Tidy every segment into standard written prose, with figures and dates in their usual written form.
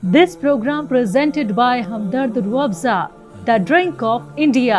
This program presented by Hamdard Ruabza, the drink of India.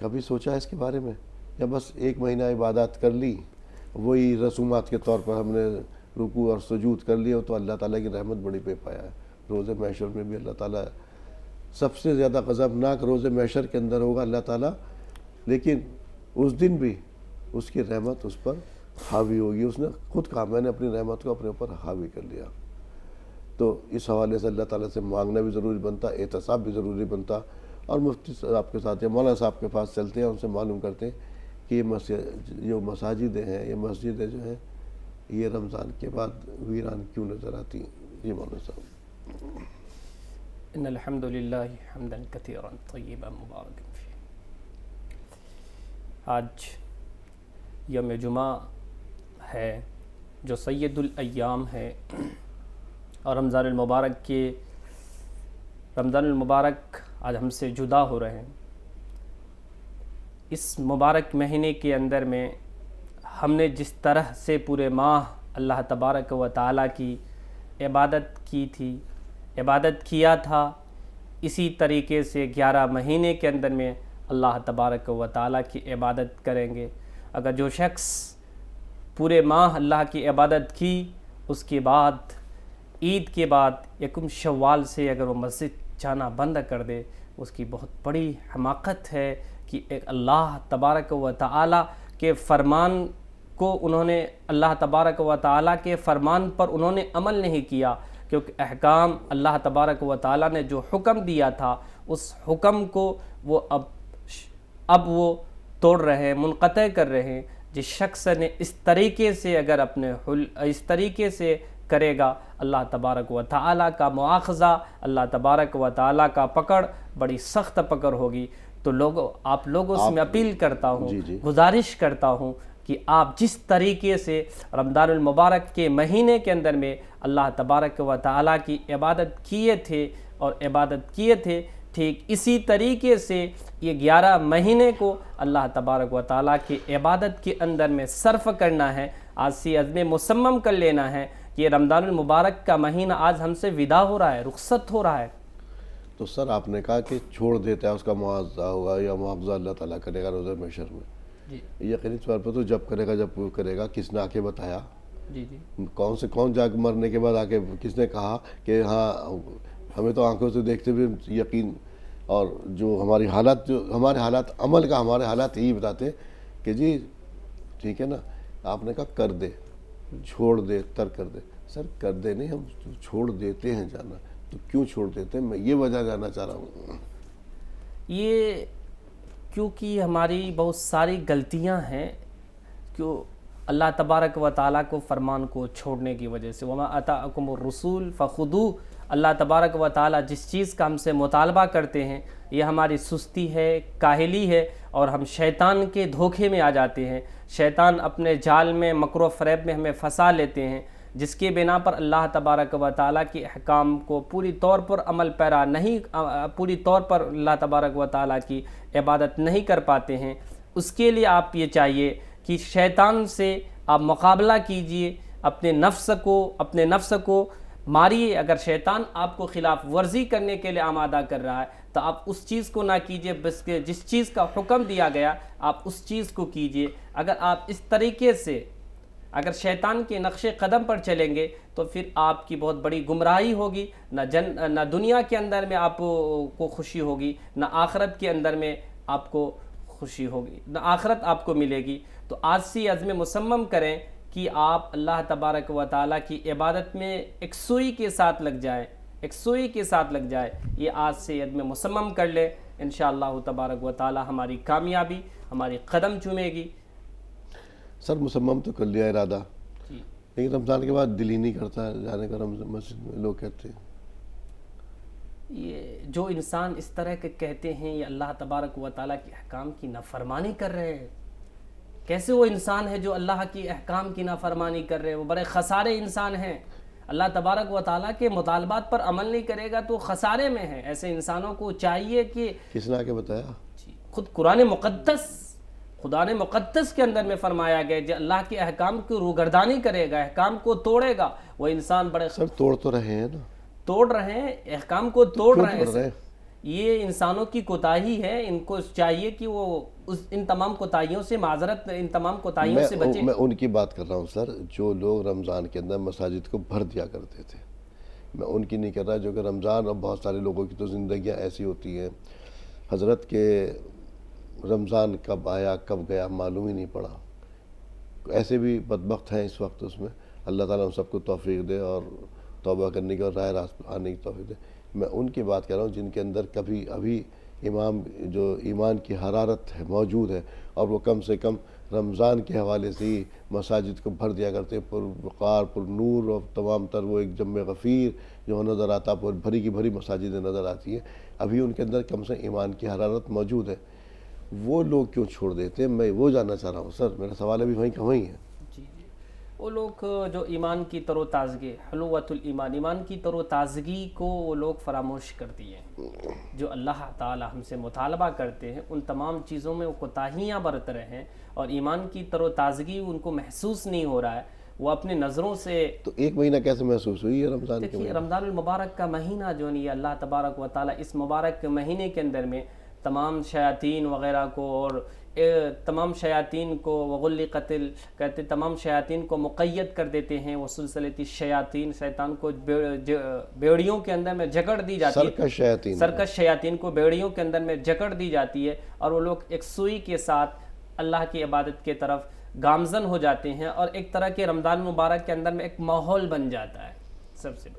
کبھی سوچا ہے اس کے بارے میں؟ یا بس ایک مہینہ عبادات کر لی، وہی رسومات کے طور پر ہم نے رکوع اور سجود کر لیا، تو اللہ تعالیٰ کی رحمت بڑی بے پایا ہے۔ روز محشر میں بھی اللہ تعالیٰ سب سے زیادہ غضبناک روز محشر کے اندر ہوگا اللہ تعالیٰ، لیکن اس دن بھی اس کی رحمت اس پر حاوی ہوگی۔ اس نے خود کہا میں نے اپنی رحمت کو اپنے اوپر حاوی کر لیا۔ تو اس حوالے سے اللہ تعالیٰ سے مانگنا بھی ضروری بنتا، احتساب بھی ضروری بنتا۔ اور مفتی صاحب کے ساتھ یا مولانا صاحب کے پاس چلتے ہیں، ان سے معلوم کرتے ہیں کہ یہ جو مساجدیں ہیں، یہ مسجدیں جو ہیں، یہ رمضان کے بعد ویران کیوں نظر آتی ہیں؟ جی مولانا صاحب۔ ان الحمد للہ حمدا کثیرا طیبا مبارکا فیہ۔ آج یوم جمعہ ہے جو سید الایام ہے، اور رمضان المبارک آج ہم سے جدا ہو رہے ہیں۔ اس مبارک مہینے کے اندر میں ہم نے جس طرح سے پورے ماہ اللہ تبارک و تعالیٰ کی عبادت کی تھی، عبادت کیا تھا، اسی طریقے سے 11 مہینے کے اندر میں اللہ تبارک و تعالیٰ کی عبادت کریں گے۔ اگر جو شخص پورے ماہ اللہ کی عبادت کی، اس کے بعد عید کے بعد یکم شوال سے اگر وہ مسجد جانا بند کر دے، اس کی بہت بڑی حماقت ہے کہ ایک اللہ تبارک و تعالیٰ کے فرمان کو انہوں نے، اللہ تبارک و تعالیٰ کے فرمان پر انہوں نے عمل نہیں کیا، کیونکہ احکام اللہ تبارک و تعالیٰ نے جو حکم دیا تھا، اس حکم کو وہ اب وہ توڑ رہے ہیں، منقطع کر رہے ہیں۔ جس شخص نے اس طریقے سے اگر اس طریقے سے کرے گا، اللہ تبارک و تعالیٰ کا مواخذہ، اللہ تبارک و تعالیٰ کا پکڑ بڑی سخت پکڑ ہوگی۔ تو آپ لوگوں سے میں اپیل کرتا ہوں، گزارش کرتا ہوں کہ آپ جس طریقے سے رمضان المبارک کے مہینے کے اندر میں اللہ تبارک و تعالیٰ کی عبادت کیے تھے، ٹھیک اسی طریقے سے یہ 11 مہینے کو اللہ تبارک و تعالیٰ کی عبادت کے اندر میں صرف کرنا ہے۔ آج سے عزم مصمم کر لینا ہے کہ یہ رمضان المبارک کا مہینہ آج ہم سے ودا ہو رہا ہے، رخصت ہو رہا ہے۔ تو سر آپ نے کہا کہ چھوڑ دیتا ہے، اس کا معاوضہ ہوگا یا معاوضہ اللہ تعالیٰ کرے گا روزہ محشر میں۔ جی یقینی طور پر تو جب کرے گا، کس نے آ کے بتایا؟ جی کون جا کے مرنے کے بعد آ کے کس نے کہا کہ ہاں ہمیں تو آنکھوں سے دیکھتے ہوئے یقین، اور جو ہمارے حالات عمل کا ہمارے حالات یہی بتاتے ہیں کہ جی ٹھیک ہے نا، آپ نے کہا کر دے، چھوڑ دے، ترک کر دے۔ سر کر دے نہیں، ہم چھوڑ دیتے ہیں جانا، تو کیوں چھوڑ دیتے ہیں؟ میں یہ وجہ جاننا چاہ رہا ہوں۔ یہ کیونکہ ہماری بہت ساری غلطیاں ہیں، کیوں اللہ تبارک و تعالیٰ کو فرمان کو چھوڑنے کی وجہ سے۔ وَمَا أَتَاكُمُ الرُّسُولُ فَخُذُوهُ۔ اللہ تبارک و تعالیٰ جس چیز کا ہم سے مطالبہ کرتے ہیں، یہ ہماری سستی ہے، کاہلی ہے، اور ہم شیطان کے دھوکے میں آ جاتے ہیں۔ شیطان اپنے جال میں، مکر و فریب میں ہمیں پھنسا لیتے ہیں، جس کے بنا پر اللہ تبارک و تعالیٰ کی احکام کو پوری طور پر عمل پیرا نہیں، پوری طور پر اللہ تبارک و تعالیٰ کی عبادت نہیں کر پاتے ہیں۔ اس کے لیے آپ یہ چاہیے کہ شیطان سے آپ مقابلہ کیجئے، اپنے نفس کو ماریے۔ اگر شیطان آپ کو خلاف ورزی کرنے کے لیے آمادہ کر رہا ہے تو آپ اس چیز کو نہ کیجئے، بس کہ جس چیز کا حکم دیا گیا آپ اس چیز کو کیجئے۔ اگر آپ اس طریقے سے اگر شیطان کے نقش قدم پر چلیں گے تو پھر آپ کی بہت بڑی گمراہی ہوگی، نہ دنیا کے اندر میں آپ کو خوشی ہوگی، نہ آخرت کے اندر میں آپ کو خوشی ہوگی، نہ آخرت آپ کو ملے گی۔ تو آج سے عزم مصمم کریں کہ آپ اللہ تبارک و تعالیٰ کی عبادت میں یکسوئی کے ساتھ لگ جائے، یہ آج سے عزم مصمم کر لیں۔ انشاءاللہ تبارک و تعالیٰ ہماری کامیابی ہماری قدم چومے گی۔ سر مصمم تو کر لیا ارادہ، لیکن رمضان کے بعد دل ہی نہیں کرتا جانے کا مسجد میں، لوگ کہتے ہیں۔ یہ جو انسان اس طرح کے کہتے ہیں یہ اللہ تبارک و تعالیٰ کی احکام کی نافرمانی کر رہے ہیں۔ کیسے وہ انسان ہے جو اللہ کی احکام کی نافرمانی کر رہے ہیں؟ وہ بڑے خسارے انسان ہیں۔ اللہ تبارک و تعالیٰ کے مطالبات پر عمل نہیں کرے گا تو خسارے میں ہے۔ ایسے انسانوں کو چاہیے کہ کس نے آ کے بتایا؟ خود قرآن مقدس کے اندر میں فرمایا گیا جو اللہ کے احکام کی روگردانی کرے گا، احکام کو توڑے گا، وہ انسان بڑے سر توڑ تو رہے ہیں نا، توڑ رہے ہیں، احکام کو توڑ رہے ہیں۔ یہ انسانوں کی کوتاہی ہے، ان کو چاہیے کہ وہ ان تمام کوتاہیوں سے معذرت، ان تمام کوتاہیوں سے بچیں۔ میں ان کی بات کر رہا ہوں سر، جو لوگ رمضان کے اندر مساجد کو بھر دیا کرتے تھے، میں ان کی نہیں کر رہا، جو کہ رمضان، اور بہت سارے لوگوں کی تو زندگیاں ایسی ہوتی ہیں حضرت کے رمضان کب آیا کب گیا معلوم ہی نہیں پڑا، ایسے بھی بدبخت ہیں اس وقت، اس میں اللہ تعالیٰ ہم سب کو توفیق دے اور توبہ کرنے کی اور راہ راست آنے کی توفیق دے۔ میں ان کی بات کر رہا ہوں جن کے اندر کبھی ابھی جو ایمان کی حرارت ہے موجود ہے، اور وہ کم سے کم رمضان کے حوالے سے ہی مساجد کو بھر دیا کرتے، پر وقار پر نور، اور تمام تر وہ ایک جم غفیر جو نظر آتا، پر بھری کی بھری مساجدیں نظر آتی ہیں، ابھی ان کے اندر کم سے ایمان کی حرارت موجود ہے، وہ لوگ کیوں چھوڑ دیتے ہیں؟ میں وہ جاننا چاہ رہا ہوں سر، میرا سوال ابھی وہیں کا وہیں ہے۔ جی جی، وہ لوگ جو ایمان کی تر و تازگی، حلوۃ الایمان، ایمان کی تر و تازگی کو وہ لوگ فراموش کر دیے ہیں۔ جو اللہ تعالی ہم سے مطالبہ کرتے ہیں ان تمام چیزوں میں وہ کوتاہیاں برت رہے ہیں، اور ایمان کی تر و تازگی ان کو محسوس نہیں ہو رہا ہے، وہ اپنے نظروں سے۔ تو ایک مہینہ کیسے محسوس ہوئی ہے رمضان کے دیکھیے رمضان المبارک کا مہینہ جو نہیں ہے، اللہ تبارک و تعالیٰ اس مبارک مہینے کے اندر میں تمام شیاطین وغیرہ کو، اور تمام شیاطین کو وغلقت کہتے تمام شیاطین کو مقید کر دیتے ہیں، وہ سلسلتی شیاطین، شیطان کو بیڑیوں کے اندر میں جکڑ دی جاتی ہے، سرکش شیاطین کو بیڑیوں کے اندر میں جکڑ دی جاتی ہے، اور وہ لوگ ایک سوئی کے ساتھ اللہ کی عبادت کے طرف گامزن ہو جاتے ہیں، اور ایک طرح کے رمضان مبارک کے اندر میں ایک ماحول بن جاتا ہے، سب سے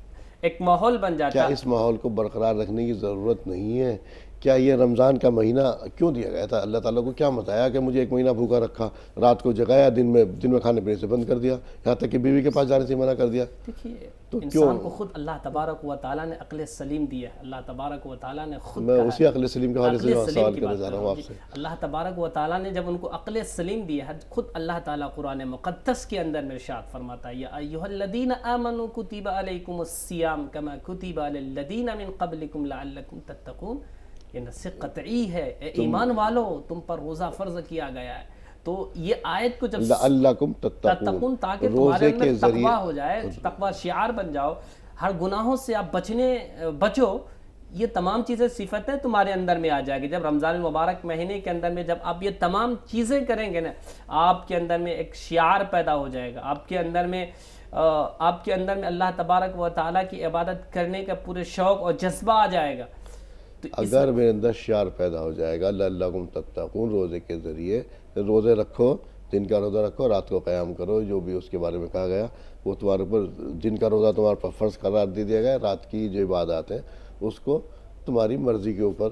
ایک ماحول بن جاتا ہے۔ کیا اس ماحول کو برقرار رکھنے کی ضرورت نہیں ہے؟ کیا یہ رمضان کا مہینہ کیوں دیا گیا تھا؟ اللہ تعالیٰ کو کیا متایا کہ مجھے ایک مہینہ بھوکا رکھا، رات کو جگایا، دن میں کھانے پینے سے بند کر دیا، یہاں تک کہ بیوی کے پاس جانے سے منع کر دیا؟ دیکھیے تو انسان کو خود اللہ تبارک و تعالیٰ نے عقل سلیم دی ہے، اللہ تبارک و تعالیٰ نے خود میں اسی عقل سلیم کے حوالے سے سوال کرنا چاہ رہا ہوں آپ سے۔ اللہ تبارک و تعالیٰ نے جب ان کو عقل سلیم دی ہے، خود اللہ تعالیٰ قرآن مقدس کے اندر میں ارشاد فرماتا ہے، یا ایھا الذین آمنوا کتب علیکم الصیام کما کتب علی الذین من قبلکم لعلکم تتقون، یہ نص قطعی ہے، اے ایمان والو تم پر روزہ فرض کیا گیا ہے۔ تو یہ آیت کو جب لعلکم تتقون، تاکہ تمہارے اندر تقویٰ ہو جائے، تقویٰ شعار بن جاؤ، ہر گناہوں سے آپ بچو، یہ تمام چیزیں صفتیں تمہارے اندر میں آ جائے گی۔ جب رمضان المبارک مہینے کے اندر میں جب آپ یہ تمام چیزیں کریں گے نا، آپ کے اندر میں ایک شعار پیدا ہو جائے گا، آپ کے اندر میں اللہ تبارک و تعالیٰ کی عبادت کرنے کا پورے شوق اور جذبہ آ جائے گا۔ اگر میرے اندر شعار پیدا ہو جائے گا لعلکم تتقون، روزے کے ذریعے، روزے رکھو، دن کا روزہ رکھو، رات کو قیام کرو، جو بھی اس کے بارے میں کہا گیا وہ تمہارے اوپر، دن کا روزہ تمہارے پر فرض قرار دے دیا گیا، رات کی جو عبادات ہیں اس کو تمہاری مرضی کے اوپر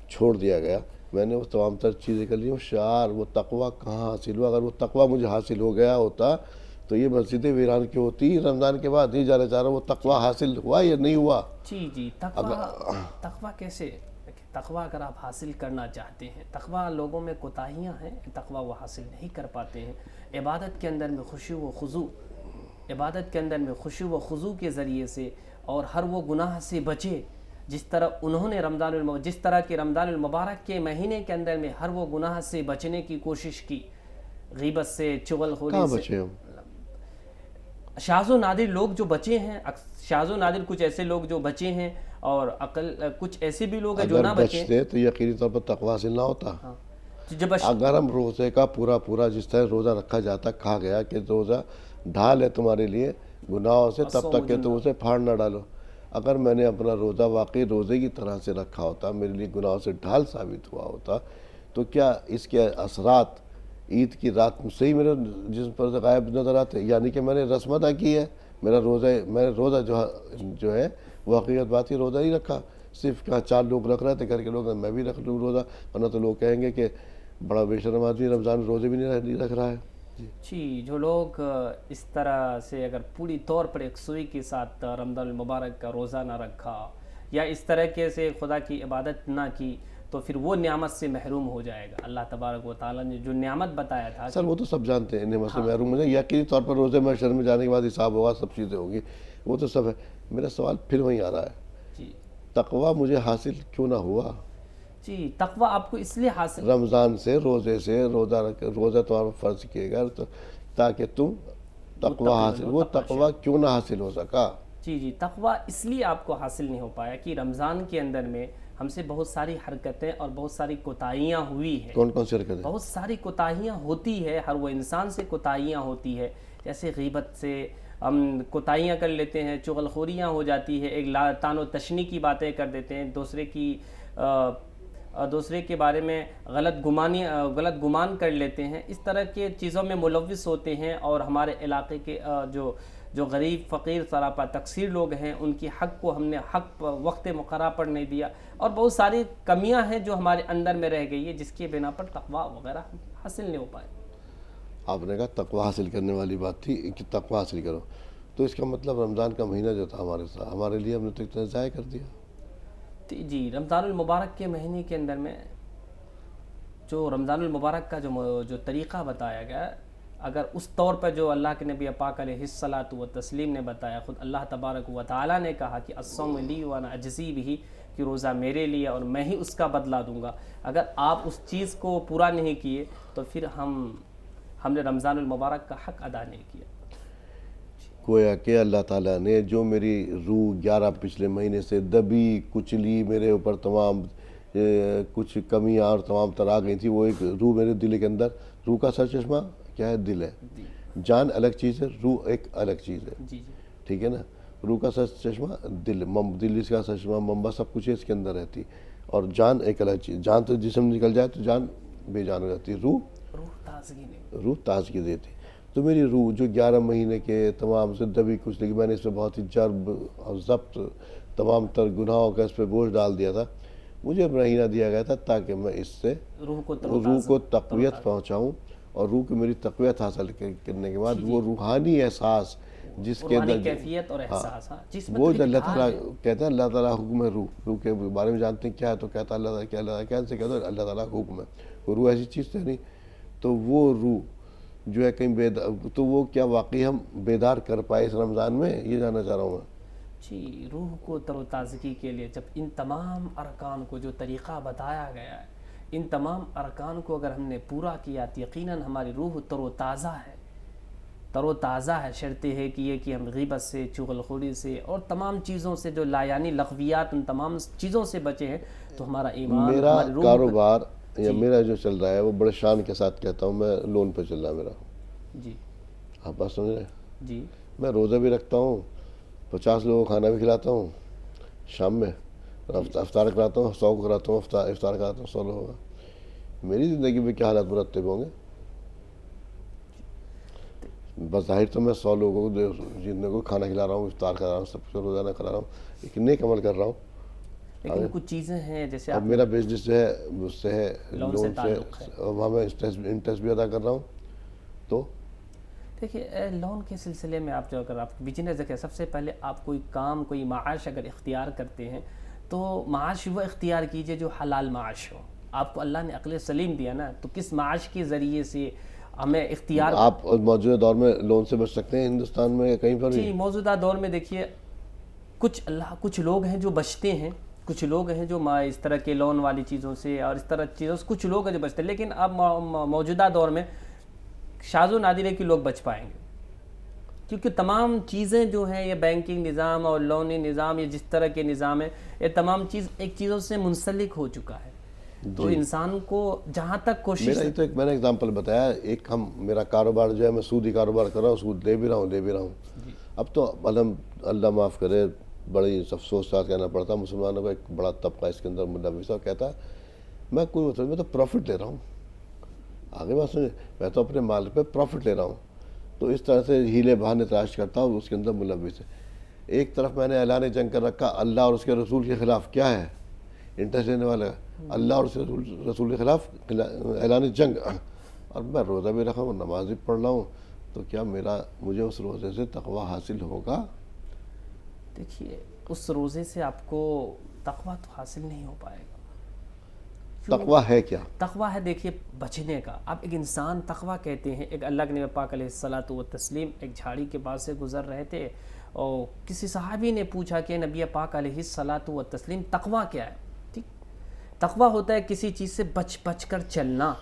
چھوڑ دیا گیا، میں نے وہ تمام تر چیزیں کر لی۔ وہ شعار، وہ تقویٰ کہاں حاصل ہوا؟ اگر وہ تقویٰ مجھے حاصل ہو گیا ہوتا تو یہ مسجد ویران کی ہوتی رمضان کے بعد؟ نہیں جانا چاہ رہا وہ تقویٰ حاصل ہوا یا نہیں ہوا؟ جی تقویٰ کیسے؟ تقویٰ اگر آپ حاصل کرنا چاہتے ہیں، تقویٰ لوگوں میں کوتاہیاں ہیں، تقویٰ وہ حاصل نہیں کر پاتے ہیں۔ عبادت کے اندر میں خشوع و خضوع، عبادت کے اندر میں خشوع و خضوع کے ذریعے سے، اور ہر وہ گناہ سے بچے جس طرح انہوں نے جس طرح کہ رمضان المبارک کے مہینے کے اندر میں ہر وہ گناہ سے بچنے کی کوشش کی، غیبت سے، چغل خوری سے۔ بچے ہم شاذ و نادر لوگ جو بچے ہیں، شاذ و نادر کچھ ایسے لوگ جو بچے ہیں، اور کچھ ایسے بھی لوگ ہیں جو نہ بچے، بچتے تو یقینی طور پر تقویٰ حاصل نہ ہوتا۔ اگر ہم روزے کا پورا جس طرح روزہ رکھا جاتا، کہا گیا کہ روزہ ڈھال ہے تمہارے لیے گناہوں سے، تب تک کہ تم اسے پھاڑ نہ ڈالو، اگر میں نے اپنا روزہ واقعی روزے کی طرح سے رکھا ہوتا، میرے لیے گناہوں سے ڈھال ثابت ہوا ہوتا، تو کیا اس کے اثرات عید کی رات سے ہی میرے جسم پر غائب نظر آتے؟ یعنی کہ میں نے رسم ادا کی ہے، میں نے روزہ جو ہے وہ حقیقت بات ہی روزہ نہیں رکھا، صرف کہاں 4 لوگ رکھ رہے تھے گھر کے لوگ، میں بھی رکھ لوں روزہ، ورنہ تو لوگ کہیں گے کہ بڑا بے شرم آدمی رمضان روزے بھی نہیں رکھ رہا ہے۔ جی جو لوگ اس طرح سے اگر پوری طور پر ایک سوئی کے ساتھ رمضان المبارک کا روزہ نہ رکھا، یا اس طرح سے خدا کی عبادت نہ کی، تو پھر وہ نعمت سے محروم ہو جائے گا۔ اللہ تبارک و تعالیٰ نے جو نعمت بتایا تھا، سر وہ تو سب جانتے ہیں نعمت سے محروم ہو جائے، یقینی طور پر روزے میں شر میں جانے کے بعد حساب ہوگا، سب چیزیں ہوگی، وہ تو سب ہے۔ میرا سوال پھر وہیں آ رہا ہے، جی تقویٰ مجھے حاصل کیوں نہ ہوا؟ جی تقویٰ آپ کو اس لیے حاصل، رمضان سے روزہ تمہارا فرض کیے گا تاکہ تم تقویٰ حاصل، وہ تقویٰ کیوں نہ حاصل ہو سکا؟ جی تقویٰ اس لیے آپ کو حاصل نہیں ہو پایا کہ رمضان کے اندر میں ہم سے بہت ساری حرکتیں اور بہت ساری کوتاہیاں ہوئی ہیں. کون کون سے حرکتیں؟ بہت ساری کوتاہیاں ہوتی ہے، ہر وہ انسان سے کوتاہیاں ہوتی ہے. جیسے غیبت سے ہم کوتاہیاں کر لیتے ہیں، چغل خوریاں ہو جاتی ہے، ایک تان و تشنی کی باتیں کر دیتے ہیں، دوسرے کے بارے میں غلط گمان کر لیتے ہیں. اس طرح کے چیزوں میں ملوث ہوتے ہیں، اور ہمارے علاقے کے جو غریب فقیر سراپا تقصیر لوگ ہیں ان کی حق کو ہم نے حق وقت مقررہ پر نہیں دیا، اور بہت ساری کمیاں ہیں جو ہمارے اندر میں رہ گئی ہے، جس کی بنا پر تقویٰ وغیرہ حاصل نہیں ہو پائے. آپ نے کہا تقویٰ حاصل کرنے والی بات تھی کہ تقویٰ حاصل کرو، تو اس کا مطلب رمضان کا مہینہ جو تھا ہمارے لیے ہم نے تو اتنا ضائع کر دیا. جی، رمضان المبارک کے مہینے کے اندر میں جو رمضان المبارک کا جو طریقہ بتایا گیا، اگر اس طور پر جو اللہ کے نبی پاک علیہ الصلاۃ والتسلیم نے بتایا، خود اللہ تبارک و تعالیٰ نے کہا کہ الصوم لی وانا اجزی بہ، کہ روزہ میرے لیے اور میں ہی اس کا بدلہ دوں گا. اگر آپ اس چیز کو پورا نہیں کیے تو پھر ہم نے رمضان المبارک کا حق ادا نہیں کیا. گویا کہ اللہ تعالیٰ نے جو میری روح 11 پچھلے مہینے سے دبی کچلی، میرے اوپر تمام کچھ کمیاں اور تمام تر آ گئی تھی، وہ ایک روح میرے دل کے اندر، روح کا سرچشمہ کیا ہے؟ دل ہے. جان الگ چیز ہے، روح ایک الگ چیز ہے. جی جی ٹھیک ہے نا. روح کا سرچشمہ دل اس کا سرچشمہ منبع سب کچھ اس کے اندر رہتی، اور جان ایک الگ چیز. جان تو جسم نکل جائے تو جان بے جان ہو جاتی، روح تازگی دیتی. تو میری روح جو 11 مہینے کے تمام سے دبی کچھ لگی، میں نے اس پہ بہت ہی جرب اور ضبط تمام تر گناہوں کا اس پہ بوجھ ڈال دیا تھا. مجھے مہینہ دیا گیا تھا تاکہ میں اس سے روح کو تقویت پہنچاؤں، اور روح کی میری تقویت حاصل کرنے کے بعد وہ روحانی احساس جس کے اندر کیفیت اور احساس، وہ جو اللہ تعالیٰ کہتے ہیں، اللہ تعالیٰ حکم ہے روح کے بارے میں جانتے ہیں کیا ہے، تو کہتا ہے اللہ تعالیٰ کیا، اللہ تعالیٰ سے کہتا ہے اللہ تعالیٰ حکم ہے. وہ روح ایسی چیز تو نہیں. تو وہ روح جو ہے کہیں تو وہ کیا واقعی ہم بیدار کر پائے اس رمضان میں، یہ جاننا چاہ رہا ہوں میں. جی، روح کو تر و تازگی کے لیے جب ان تمام ارکان کو جو طریقہ بتایا گیا ہے، ان تمام ارکان کو اگر ہم نے پورا کیا تو یقیناً ہماری روح تر و تازہ ہے. شرط ہے کہ یہ کہ ہم غیبت سے، چغل خوری سے اور تمام چیزوں سے جو لایانی لغویات، ان تمام چیزوں سے بچے ہیں، تو ہمارا ایمان، میرا ہماری روح کاروبار یا میرا جو چل رہا ہے وہ بڑے شان کے ساتھ کہتا ہوں، میں لون پہ چل رہا ہے میرا. جی آپ بات سمجھ رہے ہیں؟ جی میں روزہ بھی رکھتا ہوں، 50 لوگوں کو کھانا بھی کھلاتا ہوں شام میں، افطار کراتا ہوں، 100 کو کراتا ہوں، افطار کراتا ہوں 100 لوگوں کا. میری زندگی میں کیا حالات مرتب ہوں گے؟ بظاہر تو میں 100 لوگوں کو جن کو کھانا کھلا رہا ہوں، افطار کرا رہا ہوں، سب کو روزانہ کرا رہا ہوں، ایک نیک عمل کر رہا ہوں. لیکن کچھ چیزیں ہیں جیسے اب میرا بزنس جو ہے اس سے ہے لون سے، اور وہاں میں انٹرسٹ بھی ادا کر رہا ہوں. تو دیکھیے، لون کے سلسلے میں آپ جو اگر آپ بزنس دیکھیں، سب سے پہلے آپ کوئی کام، کوئی معاش اگر اختیار کرتے ہیں تو معاش وہ اختیار کیجئے جو حلال معاش ہو. آپ کو اللہ نے عقل سلیم دیا نا، تو کس معاش کے ذریعے سے ہمیں اختیار. آپ موجودہ دور میں لون سے بچ سکتے ہیں ہندوستان میں کہیں پر بھی؟ جی، موجودہ دور میں دیکھیے کچھ لوگ ہیں جو بچتے ہیں، کچھ لوگ ہیں جو اس طرح کے لون والی چیزوں سے اور اس طرح چیزوں سے کچھ لوگ ہیں جو بچتے ہیں. لیکن اب موجودہ دور میں شاذ و نادر ہے کہ لوگ بچ پائیں گے، کیونکہ تمام چیزیں جو ہیں یہ بینکنگ نظام اور لونی نظام، یہ جس طرح کے نظام ہے، یہ تمام چیز ایک چیزوں سے منسلک ہو چکا ہے. تو انسان کو جہاں تک کوشش، میں نے اگزامپل بتایا، ایک میرا کاروبار جو ہے میں سودی کاروبار کر رہا ہوں، سود لے بھی رہا ہوں. اب تو اللہ معاف کرے، بڑی افسوس ساتھ کہنا پڑتا، مسلمانوں کا ایک بڑا طبقہ اس کے اندر ملوث ہے، کہتا ہے میں تو پروفٹ لے رہا ہوں. آگے بات سمجھے، میں تو اپنے مال پہ پروفٹ لے رہا ہوں. تو اس طرح سے ہیلے بہانے تلاش کرتا ہوں، اس کے اندر ملوث ہے. ایک طرف میں نے اعلان جنگ کر رکھا، اللہ اور اس کے رسول کے خلاف. کیا ہے انٹرسٹ لینے والا؟ اللہ اور اس کے رسول کے خلاف اعلان جنگ. اور میں روزہ بھی رکھا ہوں، نماز بھی پڑھ رہا ہوں. تو کیا مجھے اس روزے سے تقویٰ حاصل ہوگا؟ دیکھیے، اس روزے سے آپ کو تقویٰ تو حاصل نہیں ہو پائے گا. تقویٰ ہے کیا؟ تقویٰ ہے دیکھیے بچنے کا. اب ایک انسان تقویٰ کہتے ہیں، ایک اللہ کے نبی پاک علیہ الصلاۃ والتسلیم ایک جھاڑی کے پاس سے گزر رہے تھے، اور کسی صحابی نے پوچھا کہ نبی پاک علیہ الصلاۃ والتسلیم تقویٰ کیا ہے؟ ٹھیک، تقویٰ ہوتا ہے کسی چیز سے بچ کر چلنا.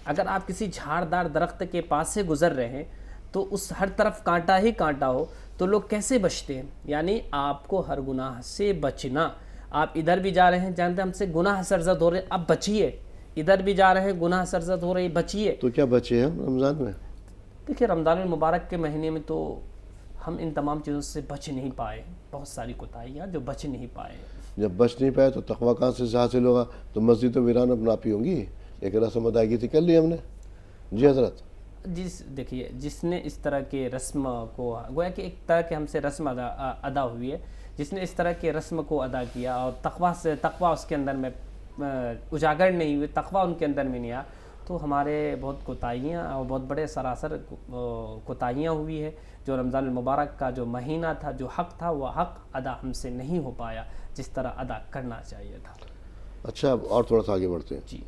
اگر آپ کسی جھاڑدار درخت کے پاس سے گزر رہے ہیں تو اس ہر طرف کانٹا ہی کانٹا ہو تو لوگ کیسے بچتے ہیں؟ یعنی آپ کو ہر گناہ سے بچنا، آپ ادھر بھی جا رہے ہیں جانتے ہیں ہم سے گناہ سرزد ہو رہے ہیں، اب بچیے، ادھر بھی جا رہے ہیں گناہ سرزد ہو رہے ہیں، بچیے. تو کیا بچے ہیں رمضان میں؟ دیکھیے رمضان المبارک کے مہینے میں تو ہم ان تمام چیزوں سے بچ نہیں پائے، بہت ساری کوتاہیاں جو بچ نہیں پائے. جب بچ نہیں پائے تو تقویٰ کہاں سے حاصل ہوگا؟ تو مسجد و ویران اپنا آپ ہی ہوں گی، ایک رسم ادائیگی تھی کر لی ہم نے. جی حضرت. دیکھیے جس نے اس طرح کے رسم کو، گویا کہ ایک طرح کے ہم سے رسم ادا ہوئی ہے، جس نے اس طرح کے رسم کو ادا کیا اور تقویٰ اس کے اندر میں اجاگر نہیں ہوئے، تقویٰ ان کے اندر میں نہیں آیا، تو ہمارے بہت کوتاہیاں اور بہت بڑے سراسر کوتاہیاں ہوئی ہے. جو رمضان المبارک کا جو مہینہ تھا، جو حق تھا، وہ حق ادا ہم سے نہیں ہو پایا جس طرح ادا کرنا چاہیے تھا. اچھا اور تھوڑا سا آگے بڑھتے ہیں. جی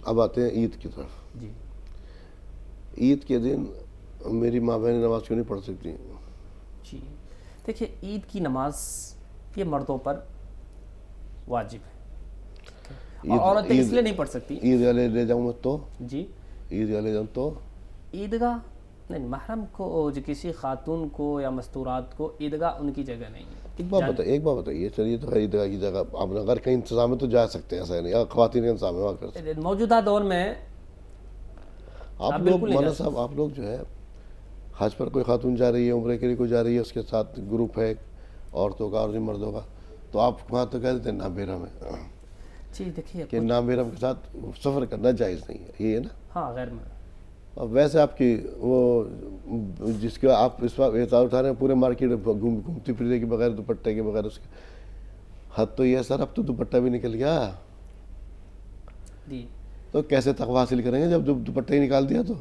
اب آتے ہیں عید کی طرف. جی. عید کے دن میری ماں بہنیں نماز کیوں نہیں پڑھ سکتی؟ جی دیکھیے عید کی نماز یہ مردوں پر واجب ہے اور عورتیں اس لیے نہیں پڑھ سکتی. عید والے لے جاؤں میں تو جی عید والے جاؤں تو عیدگاہ نہیں، محرم کو جو کسی خاتون کو یا مستورات کو عیدگاہ ان کی جگہ نہیں ہے. ایک بات بتائیے، چلیے تو عیدگاہ کی جگہ آپ اگر کہیں انتظام ہے تو جا سکتے ہیں، ایسا نہیں اگر خواتین کا انتظام ہے وہاں کر سکتے ہیں. موجودہ دور میں آپ لوگ مولانا صاحب، آپ لوگ جو ہے حج پر کوئی خاتون جا رہی ہے، عمرے کے لیے کوئی جا رہی ہے، اس کے ساتھ گروپ ہے عورتوں کا اور مردوں کا، تو آپ وہاں تو کہہ دیتے ہیں نامحرم ہے. جی دیکھیے کہ نامحرم کے ساتھ سفر کرنا جائز نہیں ہے، یہ ہے نا. ہاں غیر میں. اور ویسے آپ کی وہ جس کا آپ اس وقت اعتراض اٹھا رہے ہیں پورے مارکیٹ گھومتی پھرنے کے بغیر، دوپٹے کے بغیر، اس کے حد تو یہ ہے سر اب تو دوپٹہ بھی نکل گیا. جی تو کیسے تقویٰ حاصل کریں گے جب دوپٹہ ہی نکال دیا؟ تو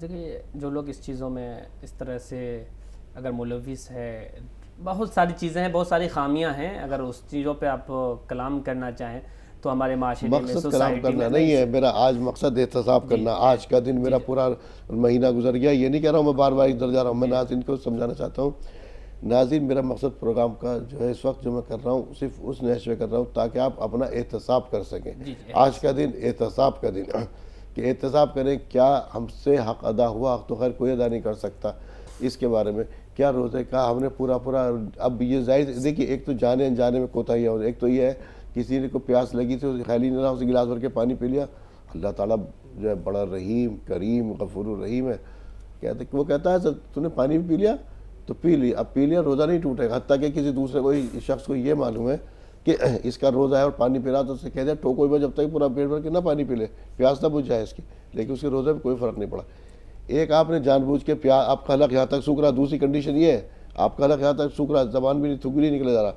دیکھیے جو لوگ اس چیزوں میں اس طرح سے اگر ملوث ہے، بہت ساری چیزیں ہیں، بہت ساری خامیاں ہیں، اگر اس چیزوں پہ آپ کلام کرنا چاہیں تو ہمارے معاشرے میں مقصد کلام کرنا نہیں ہے میرا، آج مقصد احتساب کرنا. آج کا دن میرا پورا مہینہ گزر گیا، یہ نہیں کہہ رہا ہوں میں بار بار ادھر جا رہا ہوں، میں ناظرین کو سمجھانا چاہتا ہوں. ناظرین میرا مقصد پروگرام کا جو ہے اس وقت جو میں کر رہا ہوں صرف اس نحو میں کر رہا ہوں تاکہ آپ اپنا احتساب کر سکیں. آج کا دن احتساب کا دن کہ احتساب کریں کیا ہم سے حق ادا ہوا. حق تو خیر کوئی ادا نہیں کر سکتا، اس کے بارے میں کیا روزے کا ہم نے پورا اب یہ ظاہر دیکھیے ایک تو جانے انجانے میں کوتاہیاں ہو رہی. ایک تو یہ ہے کسی نے کو پیاس لگی تھی خیالی نہ رہا، اسے گلاس بھر کے پانی پی لیا. اللہ تعالیٰ جو ہے بڑا رحیم کریم غفور الرحیم ہے، وہ کہتا ہے سر تو نے پانی بھی پی لیا تو پی لی، اب پی لیا روزہ نہیں ٹوٹے گا. حتیٰ کہ کسی دوسرے کوئی شخص کو یہ معلوم ہے کہ اس کا روزہ ہے اور پانی پی رہا تو اسے کہہ دیا ٹوکو میں جب تک پورا پیٹ بھر کے نہ پانی پی لے، پیاس نہ بجھ جائے اس کی، لیکن اس کے روزے میں کوئی فرق نہیں پڑا. ایک آپ نے جان بوجھ کے آپ کا حلق یہاں تک سوکھ رہا. دوسری کنڈیشن یہ ہے آپ کا حلق یہاں تک سوکھ رہا، زبان بھی نہیں تھوک بھی نہیں نکلے جا رہا،